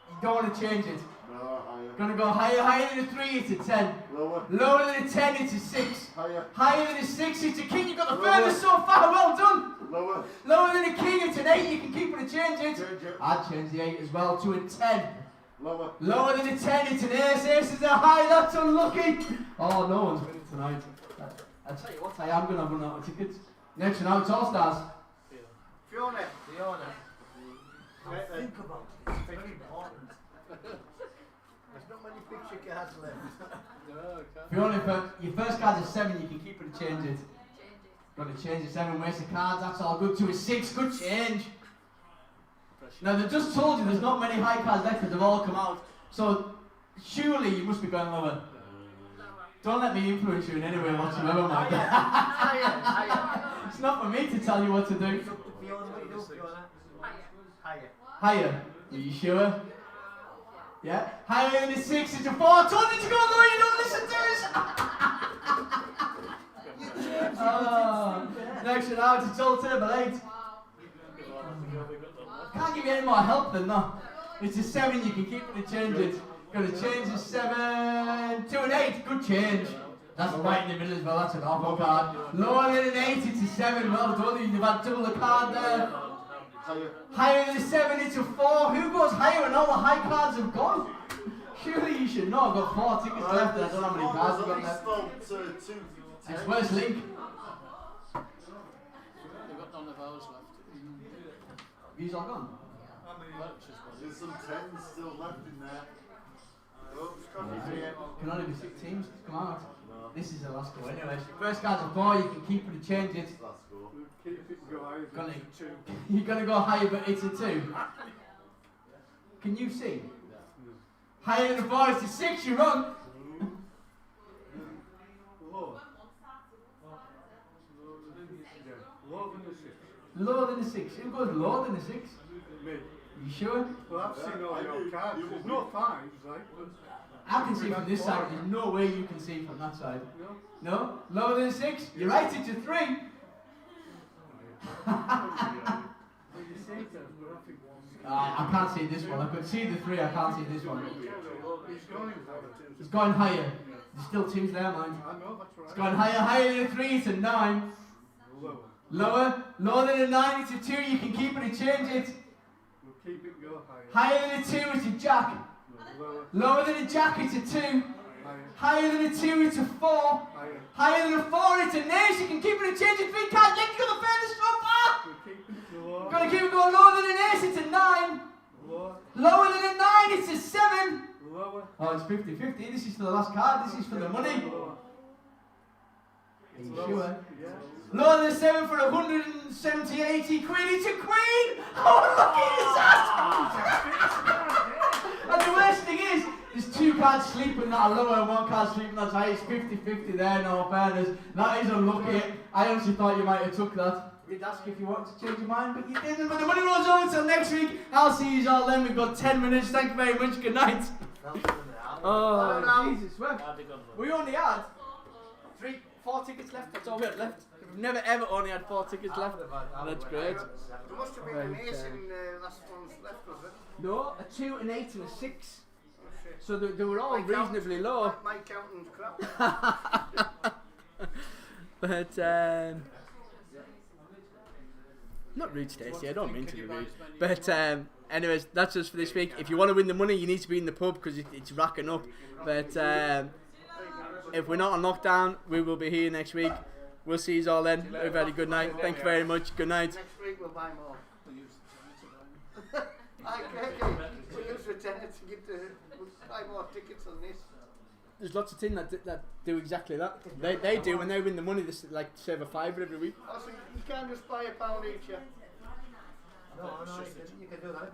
You don't want to change it. No, higher. Gonna go higher than a 3, it's a 10. Lower. Lower than a 10, it's a 6. Higher. Higher than a 6, it's a king. You got the furthest so far, well done. Lower. Lower than a king, it's an 8, you can keep it and change it. Change it. I'd change the 8 as well to a 10. Lower. Lower than a 10, it's an ace. Aces are high, that's unlucky. Oh, no one's winning tonight. I'll tell you what, I am going to run out of tickets. Next one out, it's All Stars. Fiona. Think about it. It's very important. There's not many picture cards left. No, can't. Fiona, your first card's a 7, you can keep it and change it. Got to change the 7, waste of cards, that's all good. To a 6, good change. Now, they just told you there's not many high cards left because they've all come out. So, surely you must be going lower. Don't let me influence you in any way whatsoever, man. It's not for me to tell you what to do. Fiona, what you do, Fiona? Higher. Higher. Are you sure? Yeah? Higher than a 6, it's a 4. I told you to go lower, you don't listen to us! Next one out, it's all table 8. Can't give you any more help than that. It's a 7, you can keep it and change it. Got to change the 7 to an 8, good change. That's right in the middle as well, that's an awful card. Lower than an 8, it's a 7, well done, you've had double the card there. Higher than a 7, it's a 4. Who goes higher when all the high cards have gone? Surely you should know, I've got 4 tickets left and I don't know how many cards I've got left. It's worst link. They've got none of ours left. These all gone? There's some 10s still left in there. Can only be 6 teams to come out. This is the last go anyway. First card's a 4, you can keep it and change it. Keep it and go higher. You're gonna go higher, but it's a 2. Can you see? Higher than a 4, it's a 6, you're wrong. Lower than a 6. Who goes lower than a 6? Me. You sure? Well, I've seen all your cards. There's no 5s, right? I can see from this side. There's no way you can see from that side. No? Lower than a 6? You're right, it's a 3. I can't see this one. I could see the 3, I can't see this one. It's going higher. There's still teams there, mind. It's going higher than a 3, it's a 9. Lower than a 9, it's a 2, you can keep it and change it. Keep it and go higher. Higher than a 2, it's a jack. Lower than a jack, it's a 2. Higher than a 2, it's a 4. Higher than a 4, it's an ace. You can keep it and change it 3 cards. Let's go the furthest so far. Gotta keep it going lower than an ace, it's a 9. Lower than a 9, it's a 7. Oh, it's 50-50. This is for the last card. This is for the money. Are you sure? Lower than a 7 for 170, 80 quid. It's a queen. How lucky is that? And the worst thing is, there's 2 cards sleeping that are lower and 1 card sleeping that's high. It's 50-50 there, no fairness. That is unlucky. I honestly thought you might have took that. I did ask if you wanted to change your mind, but you didn't. But the money rolls on until next week. I'll see you all then. We've got 10 minutes. Thank you very much. Good night. Oh, Jesus. Well, we only had 4 tickets left. That's all we had left. We've never ever only had 4 tickets left. That's great. There must have been an ace in last one's left, was it? No, a 2, an 8 and a 6. So they were all reasonably low. My accountant's crap. But not rude, Stacey. I don't mean to be rude. But anyways, that's us for this week. If you want to win the money, you need to be in the pub because it's racking up. But if we're not on lockdown, we will be here next week. We'll see you all then. Have a very good night. Thank you very much. Good night. Next week we'll buy more. We'll use the tenner to buy. I agree. We'll use the tenner to give we'll buy more tickets on this. There's lots of teams that do exactly that. They do when they win the money. They like save a £5 every week. Also, you can't just buy £1 each. Yeah? No, you can do that.